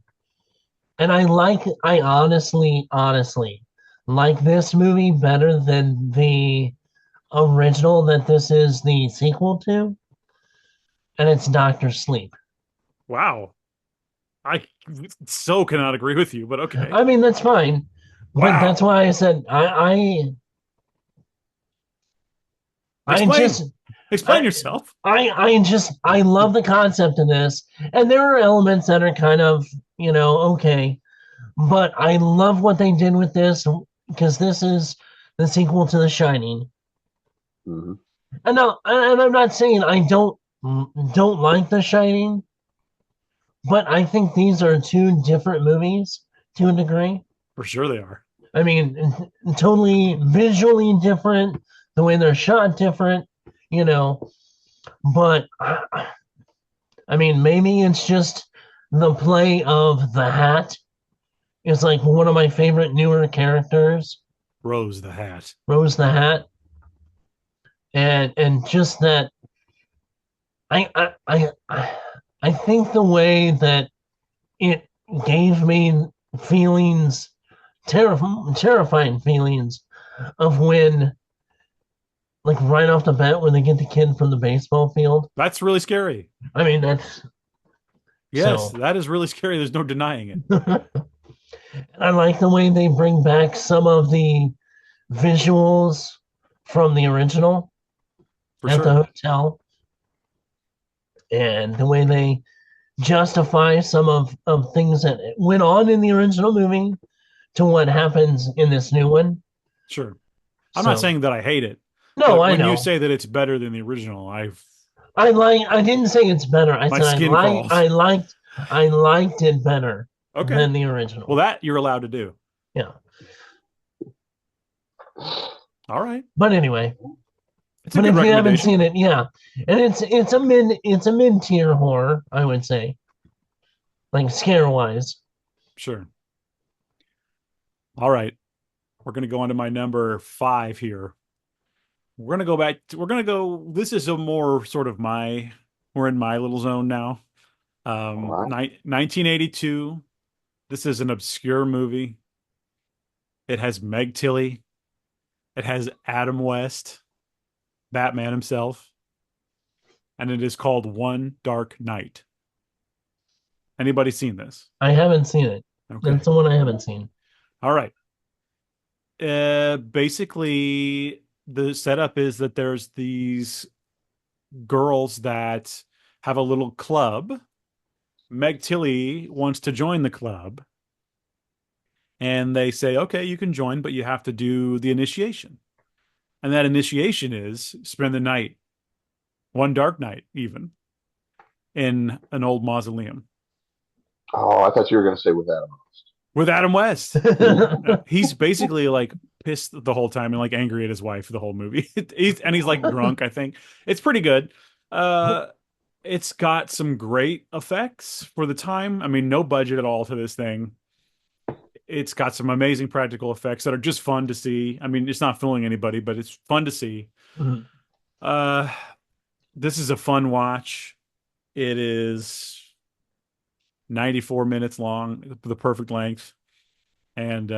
And I honestly like this movie better than the original that this is the sequel to. And it's Doctor Sleep. Wow. I so cannot agree with you, but okay. I mean, that's fine. But that's Wow. why I said I Explain. just Explain I, yourself. I love the concept of this, and there are elements that are kind of okay, but I love what they did with this because this is the sequel to The Shining. Hmm. And now, and I'm not saying I don't like The Shining, but I think these are two different movies to a degree. For sure they are. I mean, totally visually different, the way they're shot different, you know. But I mean, maybe it's just the play of the Hat is like one of my favorite newer characters, Rose the Hat. Rose the Hat, and just that I think the way that it gave me feelings, terrifying feelings of when, like right off the bat, when they get the kid from the baseball field. That's really scary. I mean, that's Yes, so. that is really scary. There's no denying it. I like the way they bring back some of the visuals from the original For at the sure. hotel, and the way they justify some of things that went on in the original movie to what happens in this new one. Sure. I'm not So saying that I hate it, no, but I when you know. say that it's better than the original, I've I didn't say it's better. I my said skin crawls. I liked it better Okay. than the Well, original. that you're allowed to do. Yeah. All right. But anyway, It's a but good if you haven't recommendation. seen it, yeah. And it's a mid tier horror, I would say. Like scare wise. Sure. All right. We're going to go on to my number 5 here. We're going to go back. We're going to go. This is a more sort of we're in my little zone now. All right. 1982. This is an obscure movie. It has Meg Tilly. It has Adam West, Batman himself, and it is called One Dark Night. Anybody seen this? I haven't seen it. That's Okay. the one I haven't seen. All right. Basically, the setup is that there's these girls that have a little club. Meg Tilly wants to join the club, and they say, okay, you can join, but you have to do the initiation. And that initiation is spend the night, one dark night, even in an old mausoleum Oh, I thought you were going to say with Adam. with Adam West. He's basically like pissed the whole time and like angry at his wife the whole movie. He's like drunk, I think. It's pretty good. Uh it's got some great effects for the time. I mean, no budget at all to this thing. It's got some amazing practical effects that are just fun to see. I mean, it's not fooling anybody, but it's fun to see. Uh this is a fun watch. It is 94 minutes long, the perfect length, and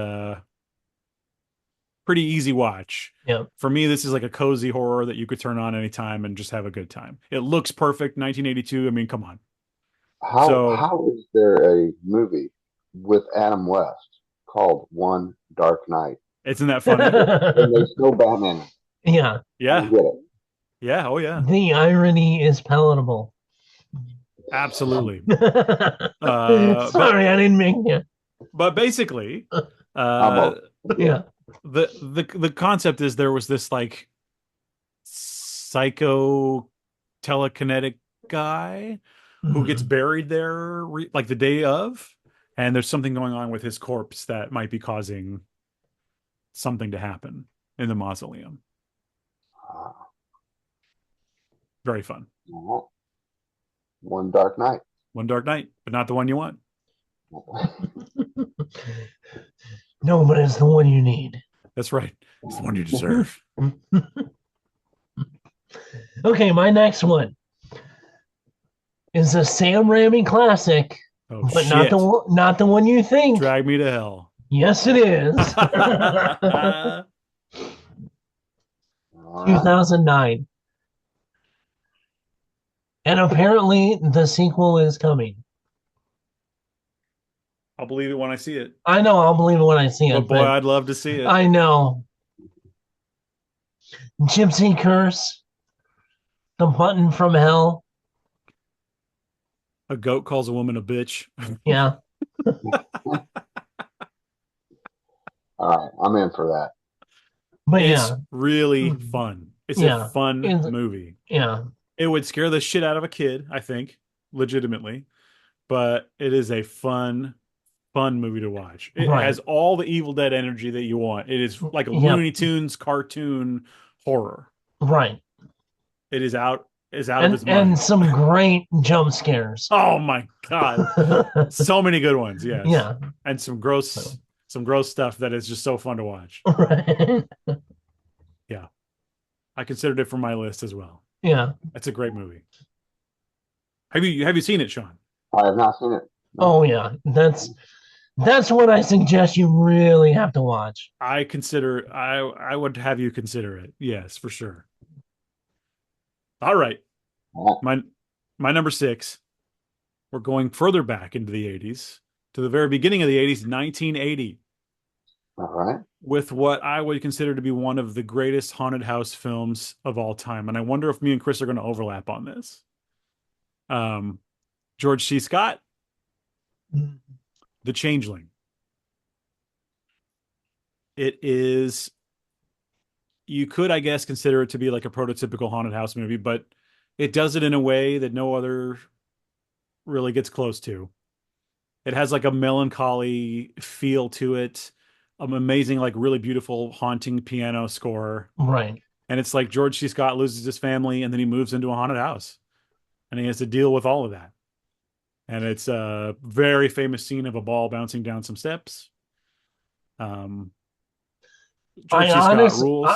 pretty easy watch. Yeah. For me, this is like a cozy horror that you could turn on anytime and just have a good time. It looks perfect, 1982. I mean, come on. So How is there a movie with Adam West called One Dark Night isn't that funny? and there's no Batman? Yeah. I don't Yeah. get it. Yeah. Oh, yeah. The irony is palatable. Absolutely. But Sorry, I didn't mean yeah. but basically, uh, Almost. Yeah. the concept is there was this like psycho telekinetic guy who gets buried there like the day of, and there's something going on with his corpse that might be causing something to happen in the mausoleum. Uh, Very fun. One Dark Night. One dark night, but not the one you want. No, but it's the one you need. That's right. It's the one you deserve. Okay, my next one is a Sam Raimi classic, Oh but not shit. not the one you think. Drag me to hell. Yes, it is. I'll 2009. And apparently the sequel is coming. believe it when I see it. I know I'll believe it when I see it, But boy, I'd love to see it. I know. Gypsy Curse, The Button from Hell. A goat calls a woman a bitch. Yeah. All right, I'm in for that. But It's yeah, really mm, fun. It's a yeah, fun it's, movie. yeah, It would scare the shit out of a kid, I think, legitimately, but it is a fun movie to watch. It right, has all the Evil Dead energy that you want. It is like a yep, Looney Tunes cartoon horror. right, It is out of its and mind. some great jump scares. Oh my God. So many good ones, yes. Yeah, And so, some gross stuff that is just so fun to watch. right, Yeah. I considered it for my list as well. yeah. That's a great movie. Have you seen it, Sean? I have not seen it. No. Oh yeah, that's what I suggest you really have to watch. I would have you consider it. Yes, for sure. All right. All My my number 6. We're going further back into the 80s to the very beginning of the 80s, 1980, right. with what I would consider to be one of the greatest haunted house films of all time. And I wonder if me and Chris are going to overlap on this. Um, George C. Scott, The Changeling. It is, you could, I guess, consider it to be like a prototypical haunted house movie, but it does it in a way that no other really gets close to. It has like a melancholy feel to it, an amazing, like really beautiful, haunting piano score. Right. And it's like George C. Scott loses his family and then he moves into a haunted house and he has to deal with all of that. And it's a very famous scene of a ball bouncing down some steps. Um, George I C. Scott honest, rules.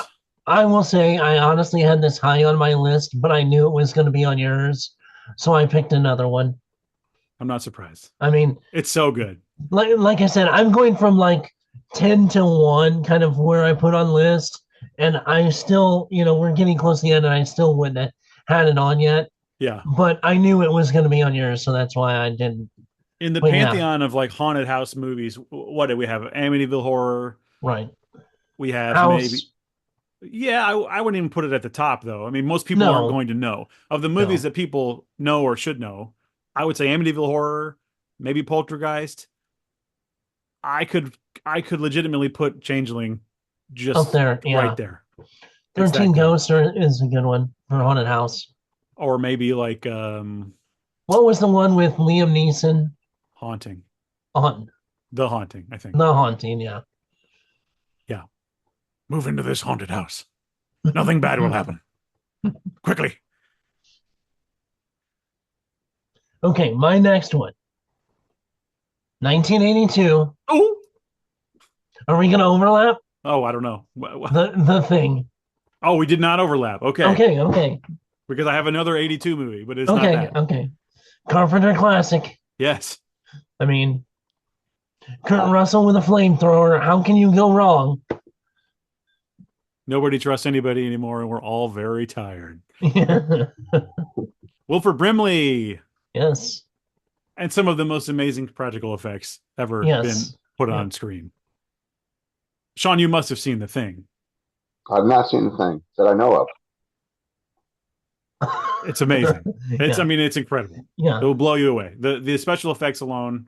I will say I honestly had this high on my list, but I knew it was going to be on yours, so I picked another one. I'm not surprised. I mean, It's so good. like I said, I'm going from like 10 to 1 kind of where I put on list, and I still, we're getting close to the end, and I still wouldn't have had it on yet, Yeah. but I knew it was going to be on yours, so that's why I didn't. In the But yeah, pantheon of like haunted house movies, what do we have? Amityville Horror. right. We have maybe, House, yeah, I wouldn't even put it at the top though. I mean, most people aren't no, going to know. Of the movies no. that people know or should know, I would say Amityville Horror, maybe Poltergeist. I could I could legitimately put Changeling Up just there, right yeah. there. It's that 13 good. Ghosts is a good one for Haunted House. Or maybe like What was the one with Liam Neeson Haunting. on The Haunting, I think. The Haunting? Yeah. Yeah. Move into this haunted house. Nothing bad will happen. Quickly. Okay, my next one, 1982. Oh, Are we going to overlap? oh, I don't know. The Thing. Oh, we did not overlap. Okay. Okay, okay, Because I have another 82 movie, but it's not okay, that. okay. Carpenter classic. Yes. I mean, Kurt Russell with a flamethrower. How can you go wrong? Nobody trusts anybody anymore, and we're all very tired. Yeah. Wilford Brimley, Yes. and some of the most amazing practical effects ever been Yes. put Yeah. on screen. Sean, you must have seen The Thing. I've not seen the thing that I know of. It's amazing. I Yeah. mean, it's incredible. It Yeah. will blow you away. The special effects alone,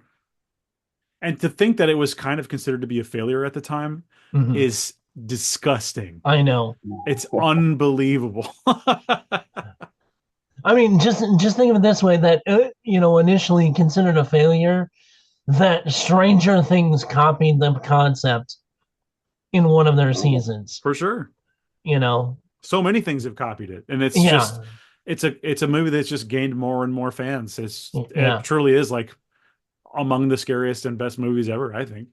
and to think that it was kind of considered to be a failure at the time Mhm. is disgusting. I know. It's unbelievable. I mean, just think of it this way: that initially considered a failure, that Stranger Things copied the concept in one of their seasons. For sure. You know, So many things have copied it, and it's just yeah, it's a movie that's just gained more and more fans. It yeah. truly is like among the scariest and best movies ever, I think.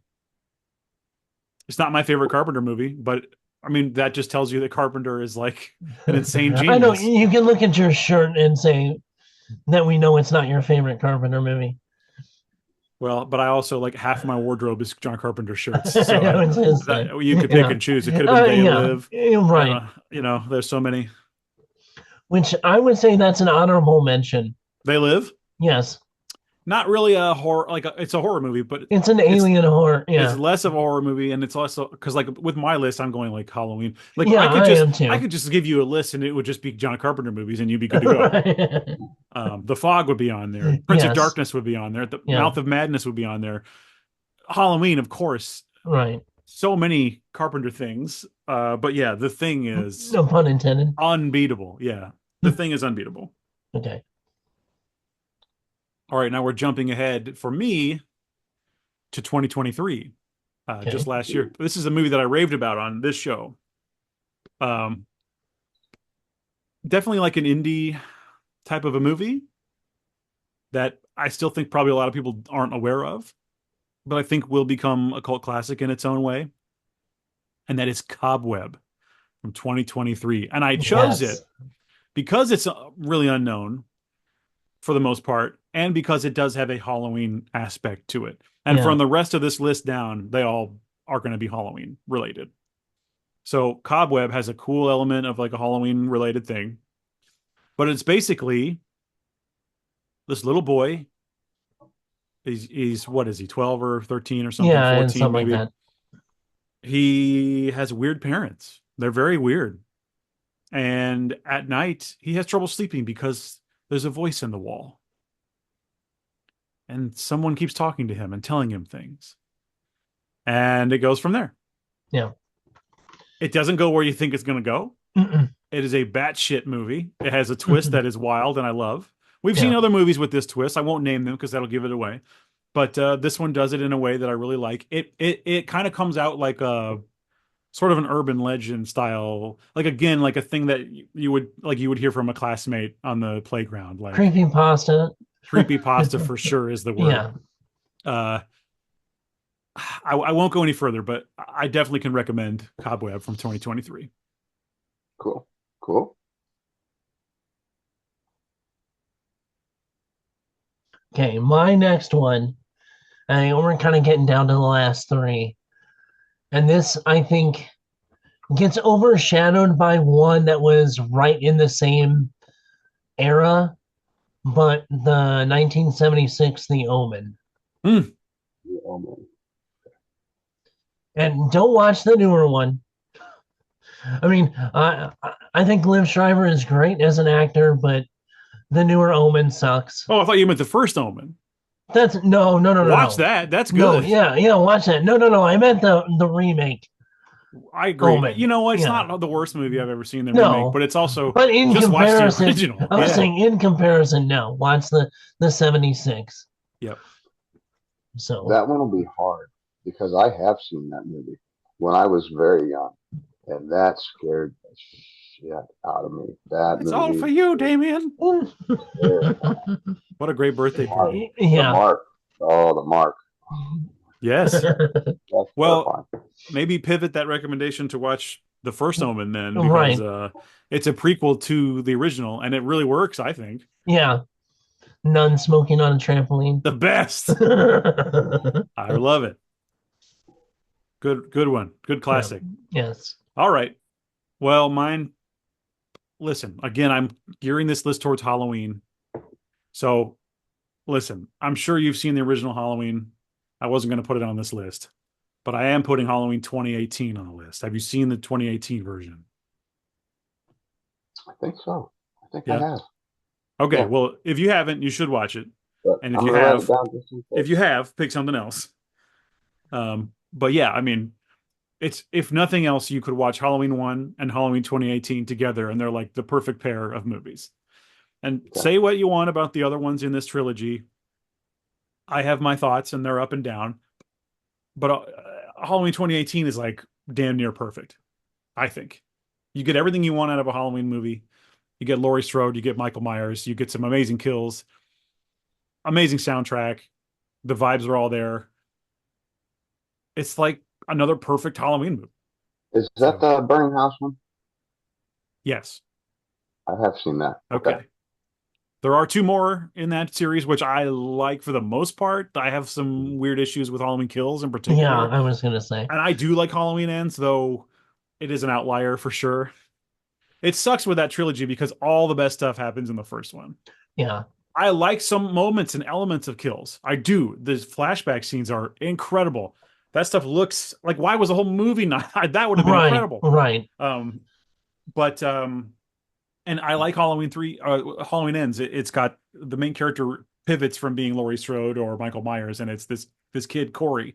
It's not my favorite Carpenter movie, but I mean that just tells you that Carpenter is like an insane I know genius. you can look at your shirt and say that we know it's not your favorite Carpenter movie. Well, but I also like half my wardrobe is John Carpenter shirts, I so know it's his thing. you could pick Yeah, and choose. It could have been They yeah, Live. right. There's so many. Which I would say that's an honorable mention. They Live. Yes, Not really a horror, it's a horror movie, but it's an it's alien horror. it's Yeah, less of a horror movie, and it's also because like with my list, I'm going like Halloween. Like yeah, I am I too. could just give you a list, and it would just be John Carpenter movies, and you'd be good to go. Right. The Fog would be on there. Prince of Yes, Darkness would be on there. The yeah, Mouth of Madness would be on there. Halloween, of course. right. so many Carpenter things. But yeah, The Thing is No pun intended. unbeatable. Yeah, The Thing is unbeatable. Okay. All right, now we're jumping ahead for me to 2023, just Okay. last year. This is a movie that I raved about on this show. Um, Definitely like an indie type of a movie that I still think probably a lot of people aren't aware of, but I think will become a cult classic in its own way. And that is Cobweb from 2023. And I chose Yes. it because it's really unknown for the most part, and because it does have a Halloween aspect to it. And Yeah. from the rest of this list down, they all are going to be Halloween related. So Cobweb has a cool element of like a Halloween related thing, but it's basically this little boy. He's what is he, 12 or 13 or something, Yeah, and 14 something like maybe. that. He has weird parents. They're very weird. And at night, he has trouble sleeping because there's a voice in the wall. And someone keeps talking to him and telling him things. And it goes from there. Yeah. It doesn't go where you think it's going to go. Mm-mm. It is a batshit movie. It has a twist that is wild and I love. We've seen Yeah. other movies with this twist. I won't name them because that'll give it away. But this one does it in a way that I really like. It kind of comes out like a sort of an urban legend style, like again, like a thing that you would hear from a classmate on the playground. Like Creepy pasta. creepy pasta for sure is the word. Yeah. Uh, I won't go any further, but I definitely can recommend Cobweb from 2023. Cool. Cool. Okay. My next one, and we're kind of getting down to the last three. And this, I think, gets overshadowed by one that was right in the same era, but the 1976 The Omen. Mm. Yeah, oh, man. And don't watch the newer one. I mean, I think Liv Schreiber is great as an actor, but the newer Omen sucks. Oh, I thought you meant the first Omen. That's no, no, no, no, Watch no, that. That's no. good. Yeah, yeah. Watch that. No, no, no. I meant the remake I agree. You Omen. know, it's Yeah, not the worst movie I've ever seen the remake, no. but it's also But in just watch the comparison, original. I was Yeah. saying in comparison, no. Watch the 76. Yep. So That one will be hard because I have seen that movie when I was very young, and that scared the shit out of me. That It's all for movie you, is Damien. terrifying. What a great The birthday mark. party. The yeah. mark. Oh, the mark. Yes. That's Well, terrifying. maybe pivot that recommendation to watch the first Omen then, because Right. it's a prequel to the original and it really works, I think. Yeah. None smoking on a trampoline. The best. I love it. Good one. Good Yeah. classic. Yes. All right. Well, mine, listen, again, I'm gearing this list towards Halloween. So, listen, I'm sure you've seen the original Halloween. I wasn't going to put it on this list, but I am putting Halloween 2018 on the list. Have you seen the 2018 version? I think so. I think I Yeah. have. Okay. Yeah, Well, if you haven't, you should watch it. but And I'm gonna write it down just in if case. you have, pick something else. But yeah, I mean, it's if nothing else, you could watch Halloween 1 and Halloween 2018 together, and they're like the perfect pair of movies. And Okay. say what you want about the other ones in this trilogy. I have my thoughts, and they're up and down. But Halloween 2018 is like damn near perfect, I think. You get everything you want out of a Halloween movie. You get Laurie Strode, you get Michael Myers, you get some amazing kills, amazing soundtrack. The vibes are all there. It's like another perfect Halloween movie. Is that So, the Burning House one? yes. I have seen that. Okay. Okay. There are two more in that series, which I like for the most part. I have some weird issues with Halloween Kills in Yeah, particular. I was gonna say. And I do like Halloween Ends, though it is an outlier for sure. It sucks with that trilogy because all the best stuff happens in the first one. Yeah. I like some moments and elements of Kills. I do. The flashback scenes are incredible. That stuff looks like, why was the whole movie not? That would have been Right. incredible. Right. Um, but and I like Halloween Ends. It's got the main character pivots from being Laurie Strode or Michael Myers, and it's this kid Corey,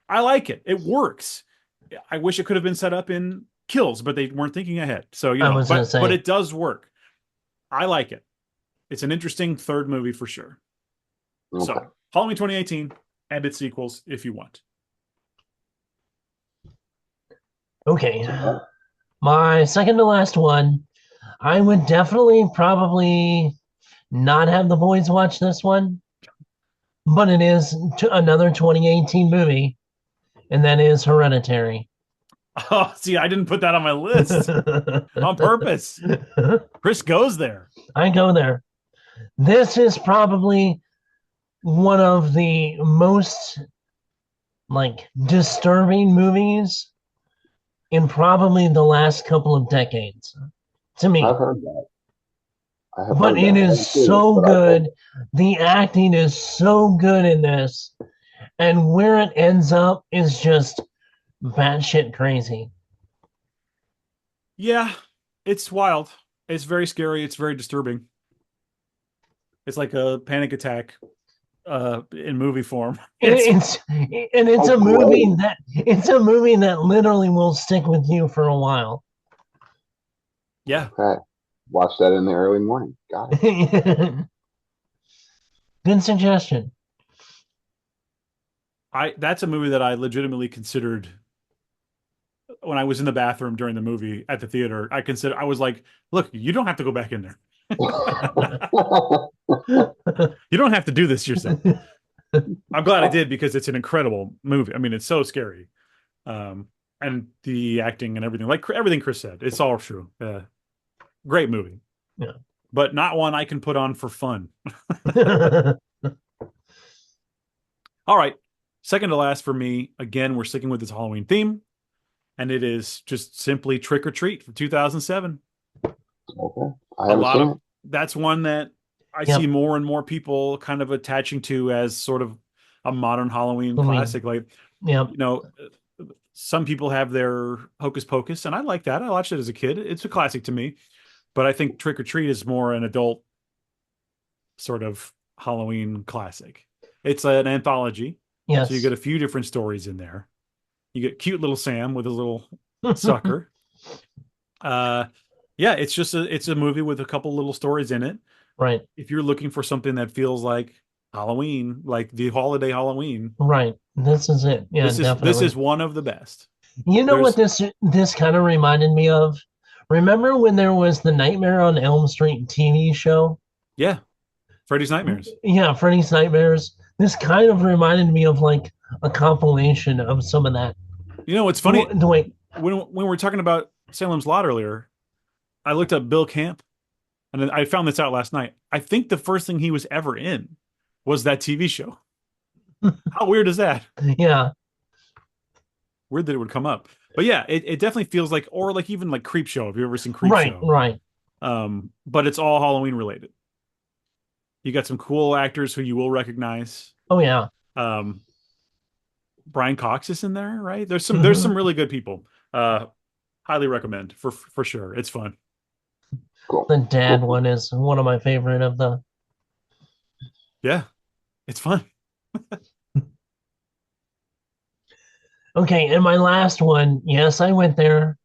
I like it. It works. I wish it could have been set up in kills, but they weren't thinking ahead. So, I was gonna but say, it does work. I like it. It's an interesting third movie for sure. Okay. So, Halloween 2018 and its sequels if you want. okay, So, my second to last one, I would definitely probably not have the boys watch this one, but it is another 2018 movie, and that is Hereditary. Oh, see, I didn't put that on my list on purpose. Chris goes there. I go there. This is probably one of the most like disturbing movies in probably the last couple of decades to I've me. heard that. I have But heard it that. I is haven't seen it, so but I've heard good. The acting is so good in this, and where it ends up is just batshit crazy. Yeah, it's wild. It's very scary. It's very disturbing. It's like a panic attack in movie form. It's It's Oh, a movie great. that literally will stick with you for a while. yeah. Okay. Watch that in the early morning. Got it. Good suggestion. I That's a movie that I legitimately considered when I was in the bathroom during the movie at the theater. I was like, look, you don't have to go back in there. You don't have to do this yourself. I'm glad I did because it's an incredible movie. I mean, it's so scary. And the acting and everything, like everything Chris said, it's all true. Great movie, Yeah. but not one I can put on for fun. All right. Second to last for me, again, we're sticking with this Halloween theme, and it is just simply Trick or Treat from 2007. Okay. I A haven't lot seen of it. That's one that I see Yep. more and more people kind of attaching to as sort of a modern Halloween I mean, classic. Like, yep. you know, some people have their Hocus Pocus, and I like that. I watched it as a kid. It's a classic to me, but I think Trick or Treat is more an adult sort of Halloween classic. It's an anthology, so you Yes. get a few different stories in there. You get cute little Sam with his little sucker. Uh, yeah, it's a movie with a couple little stories in it. Right. If you're looking for something that feels like Halloween, like the holiday Halloween, Right. This is it. Yeah, this definitely. is one of the best. You know what There's this kind of reminded me of? Remember when there was the Nightmare on Elm Street TV show? Yeah, Freddy's Nightmares. Yeah, Freddy's Nightmares. This kind of reminded me of like a compilation of some of that. You know, what's funny Wait, when we were talking about Salem's Lot earlier, I looked up Bill Camp, and then I found this out last night. I think the first thing he was ever in was that TV show. How weird is that? yeah, Weird that it would come up. But yeah, it definitely feels like, or like even like Creep Show. Have you ever seen Creep right, Show? right. But it's all Halloween related. You got some cool actors who you will recognize. Oh yeah. Um, Brian Cox is in there, right? There's some really good people. Uh, Highly recommend for sure. It's fun. Cool. The dad Cool. one is one of my favorite of the. Yeah, it's fun. Okay, and my last one, yes, I went there.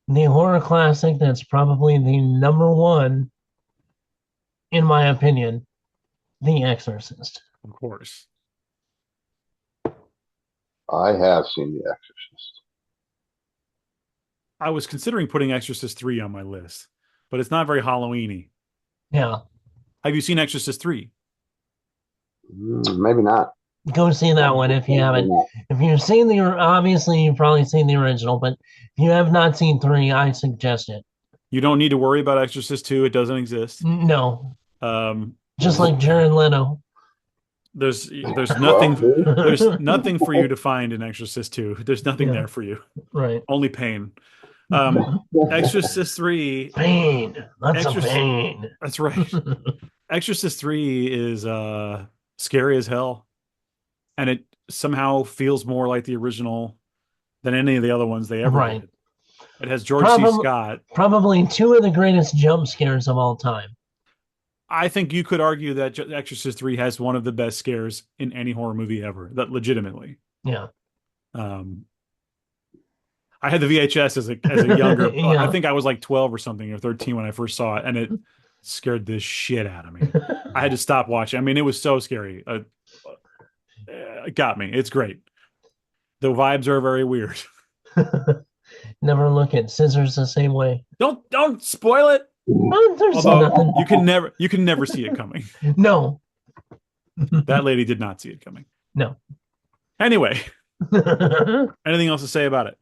The horror classic that's probably the number one, in my opinion, The Exorcist. Of course. I have seen The Exorcist. I was considering putting Exorcist 3 on my list, but it's not very Halloweeny. Yeah, Have you seen Exorcist 3? Maybe not. go see that one if you Maybe haven't. not. If you've seen obviously you've probably seen the original, but if you have not seen three, I suggest it. You don't need to worry about Exorcist 2. It doesn't exist. No, Um, just like Jared Leto. there's Well, nothing there's nothing for you to find in Exorcist 2. There's nothing Yeah, there for you. right. Only pain. Um, Exorcist 3, Pain, lots of Exorcist, pain. that's right. Exorcist 3 is scary as hell, and it somehow feels more like the original than any of the other ones they ever Right. did. It has George C. Probably, Scott. probably two of the greatest jump scares of all time. I think you could argue that Exorcist 3 has one of the best scares in any horror movie ever. That legitimately. Yeah. Um, I had the VHS as a younger. I Yeah. think I was like 12 or something or 13 when I first saw it, and it scared the shit out of me. I had to stop watching. I mean, it was so scary. It got me. It's great. The vibes are very weird. Never look at scissors the same way. Don't spoil it. Oh, there's Although nothing. you can never see it coming. No. That lady did not see it coming. No. Anyway, anything else to say about it?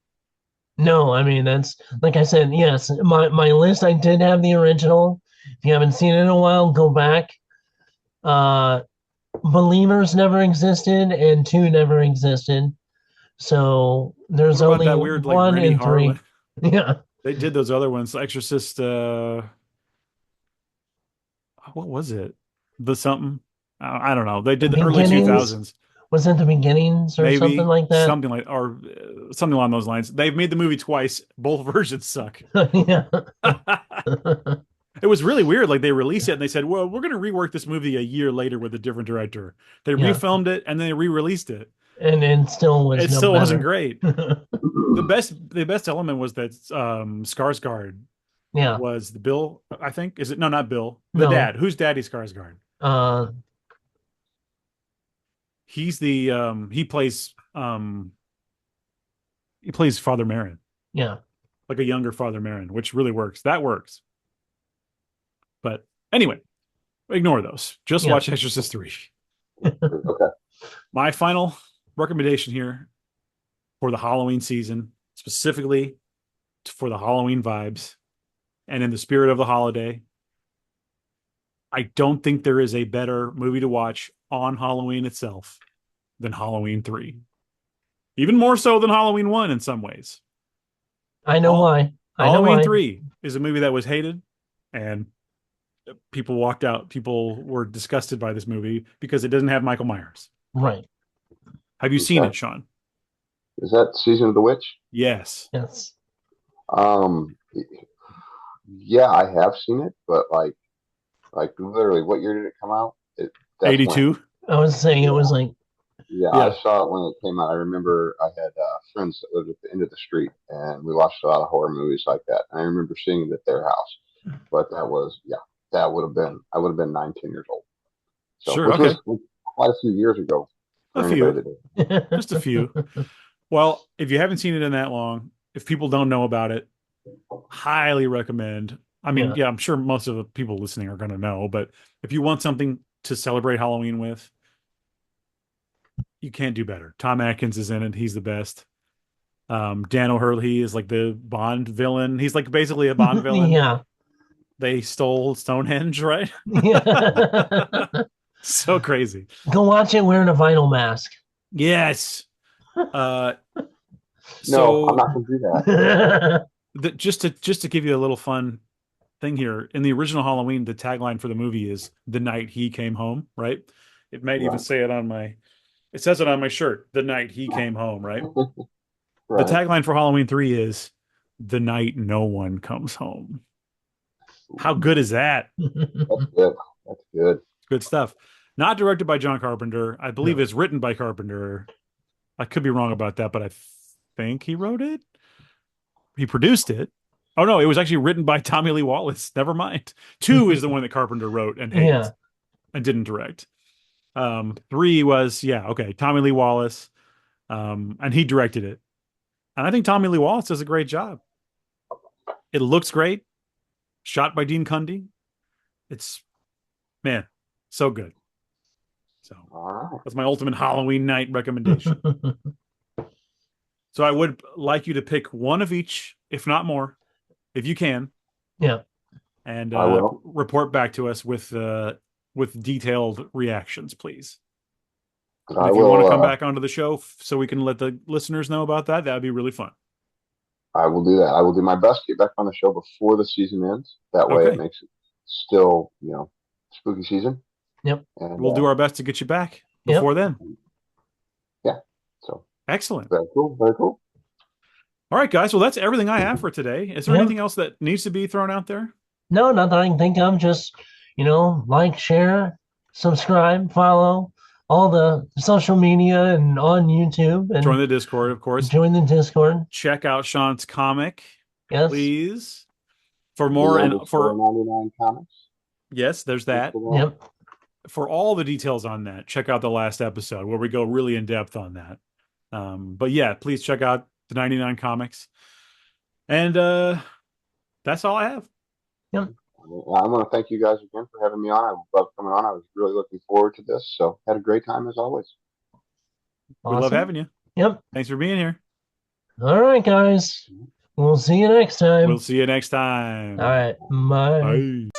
No, I mean that's like I said, yes. My list I did have the original. If you haven't seen it in a while, go back. Uh Believers never existed and two never existed. So What there's about only that weird like one Rennie and Harlan? three. Yeah. They did those other ones. Exorcist. What was it? The something. I don't know. They did the early Beginnings. 2000s, Was it the beginnings or something maybe like that? something like or something along those lines. They've made the movie twice. Both versions suck. Yeah. It was really weird. Like they released it and they said, "Well, we're going to rework this movie a year later with a different director." They Yeah. refilmed it and then they re-released it. And it still was It no still wasn't better. great. The best element was that Skarsgård Yeah. was the Bill. I think is it? No, not Bill. The No. dad. Who's Daddy Skarsgård? Uh He's the he plays Father Merrin, yeah. like a younger Father Merrin, which really works. That works. But anyway, ignore those. Just Yeah. watch Exorcist 3. Okay. My final recommendation here for the Halloween season, specifically for the Halloween vibes and in the spirit of the holiday, I don't think there is a better movie to watch on Halloween itself than Halloween 3. Even more so than Halloween 1 in some ways. I know why. I know Halloween why. 3 is a movie that was hated and people walked out. People were disgusted by this movie because it doesn't have Michael Myers. Right. Have you seen Okay. it, Shawn? Is that Season of the Witch? Yes. Yes. Um, yeah, I have seen it, but like literally, what year did it come out? That's when. 82. I was saying it was Yeah, like, yeah, I Yeah. saw it when it came out. I remember I had friends that lived at the end of the street, and we watched a lot of horror movies like that. And I remember seeing it at their house, but that would have been I would have been 19 years old. So, Sure. which Okay. was quite a few years ago A for anybody few. that did. Just a few. Well, if you haven't seen it in that long, if people don't know about it, highly recommend. I mean, yeah. yeah, I'm sure most of the people listening are going to know, but if you want something to celebrate Halloween with, you can't do better. Tom Atkins is in it. He's the best. Dan O'Hurley is like the Bond villain. He's like basically a Bond villain. Yeah. They stole Stonehenge, right? Yeah. So crazy. Go watch it wearing a vinyl mask. Yes. Uh, No, I'm so not going to do that. just to give you a little fun thing here, in the original Halloween, the tagline for the movie is "The night he came home." Right? It might even Right, say it on my. It says it on my shirt. The night he came home. Right? The right. tagline for Halloween 3 is "The night no one comes home." How good is that? That's good. That's good. Good stuff. Not directed by John Carpenter. I believe No. it's written by Carpenter. I could be wrong about that, but I think he wrote it. He produced it. Oh no, it was actually written by Tommy Lee Wallace. Never mind. 2 is the one that Carpenter wrote and Yeah. hates and didn't direct. 3 was okay, Tommy Lee Wallace, and he directed it. And I think Tommy Lee Wallace does a great job. It looks great. Shot by Dean Cundy. It's man, so good. So All right. that's my ultimate Halloween night recommendation. So I would like you to pick one of each, if not more, if you can, Yeah. and I will. report back to us with detailed reactions, please. And I if you want to come will. back onto the show so we can let the listeners know about that, that'd be really fun. I will do that. I will do my best to get back on the show before the season ends. That way, it Okay. makes it still, spooky season. Yep. And We'll do our best to get you back Yep. before then. yeah. So Excellent. very cool. Very cool. All right, guys. Well, that's everything I have for today. Is there Yeah. anything else that needs to be thrown out there? No, not that I can think of. Just, like, share, subscribe, follow, all the social media and on YouTube, Join and the Discord, of course. join the Discord. Check out Shawn's comic, Yes. please. For The more and underscore for 99 comics. yes, there's Look that. for that. Yep. For all the details on that, check out the last episode where we go really in depth on that. But yeah, please check out the 99 comics. And that's all I have. Yep. I want to thank you guys again for having me on. I love coming on. I was really looking forward to this. So had a great time as always. We love Awesome. having you. Yep. Thanks for being here. All right, guys. We'll see you next time. We'll see you next time. All right. Bye. Bye.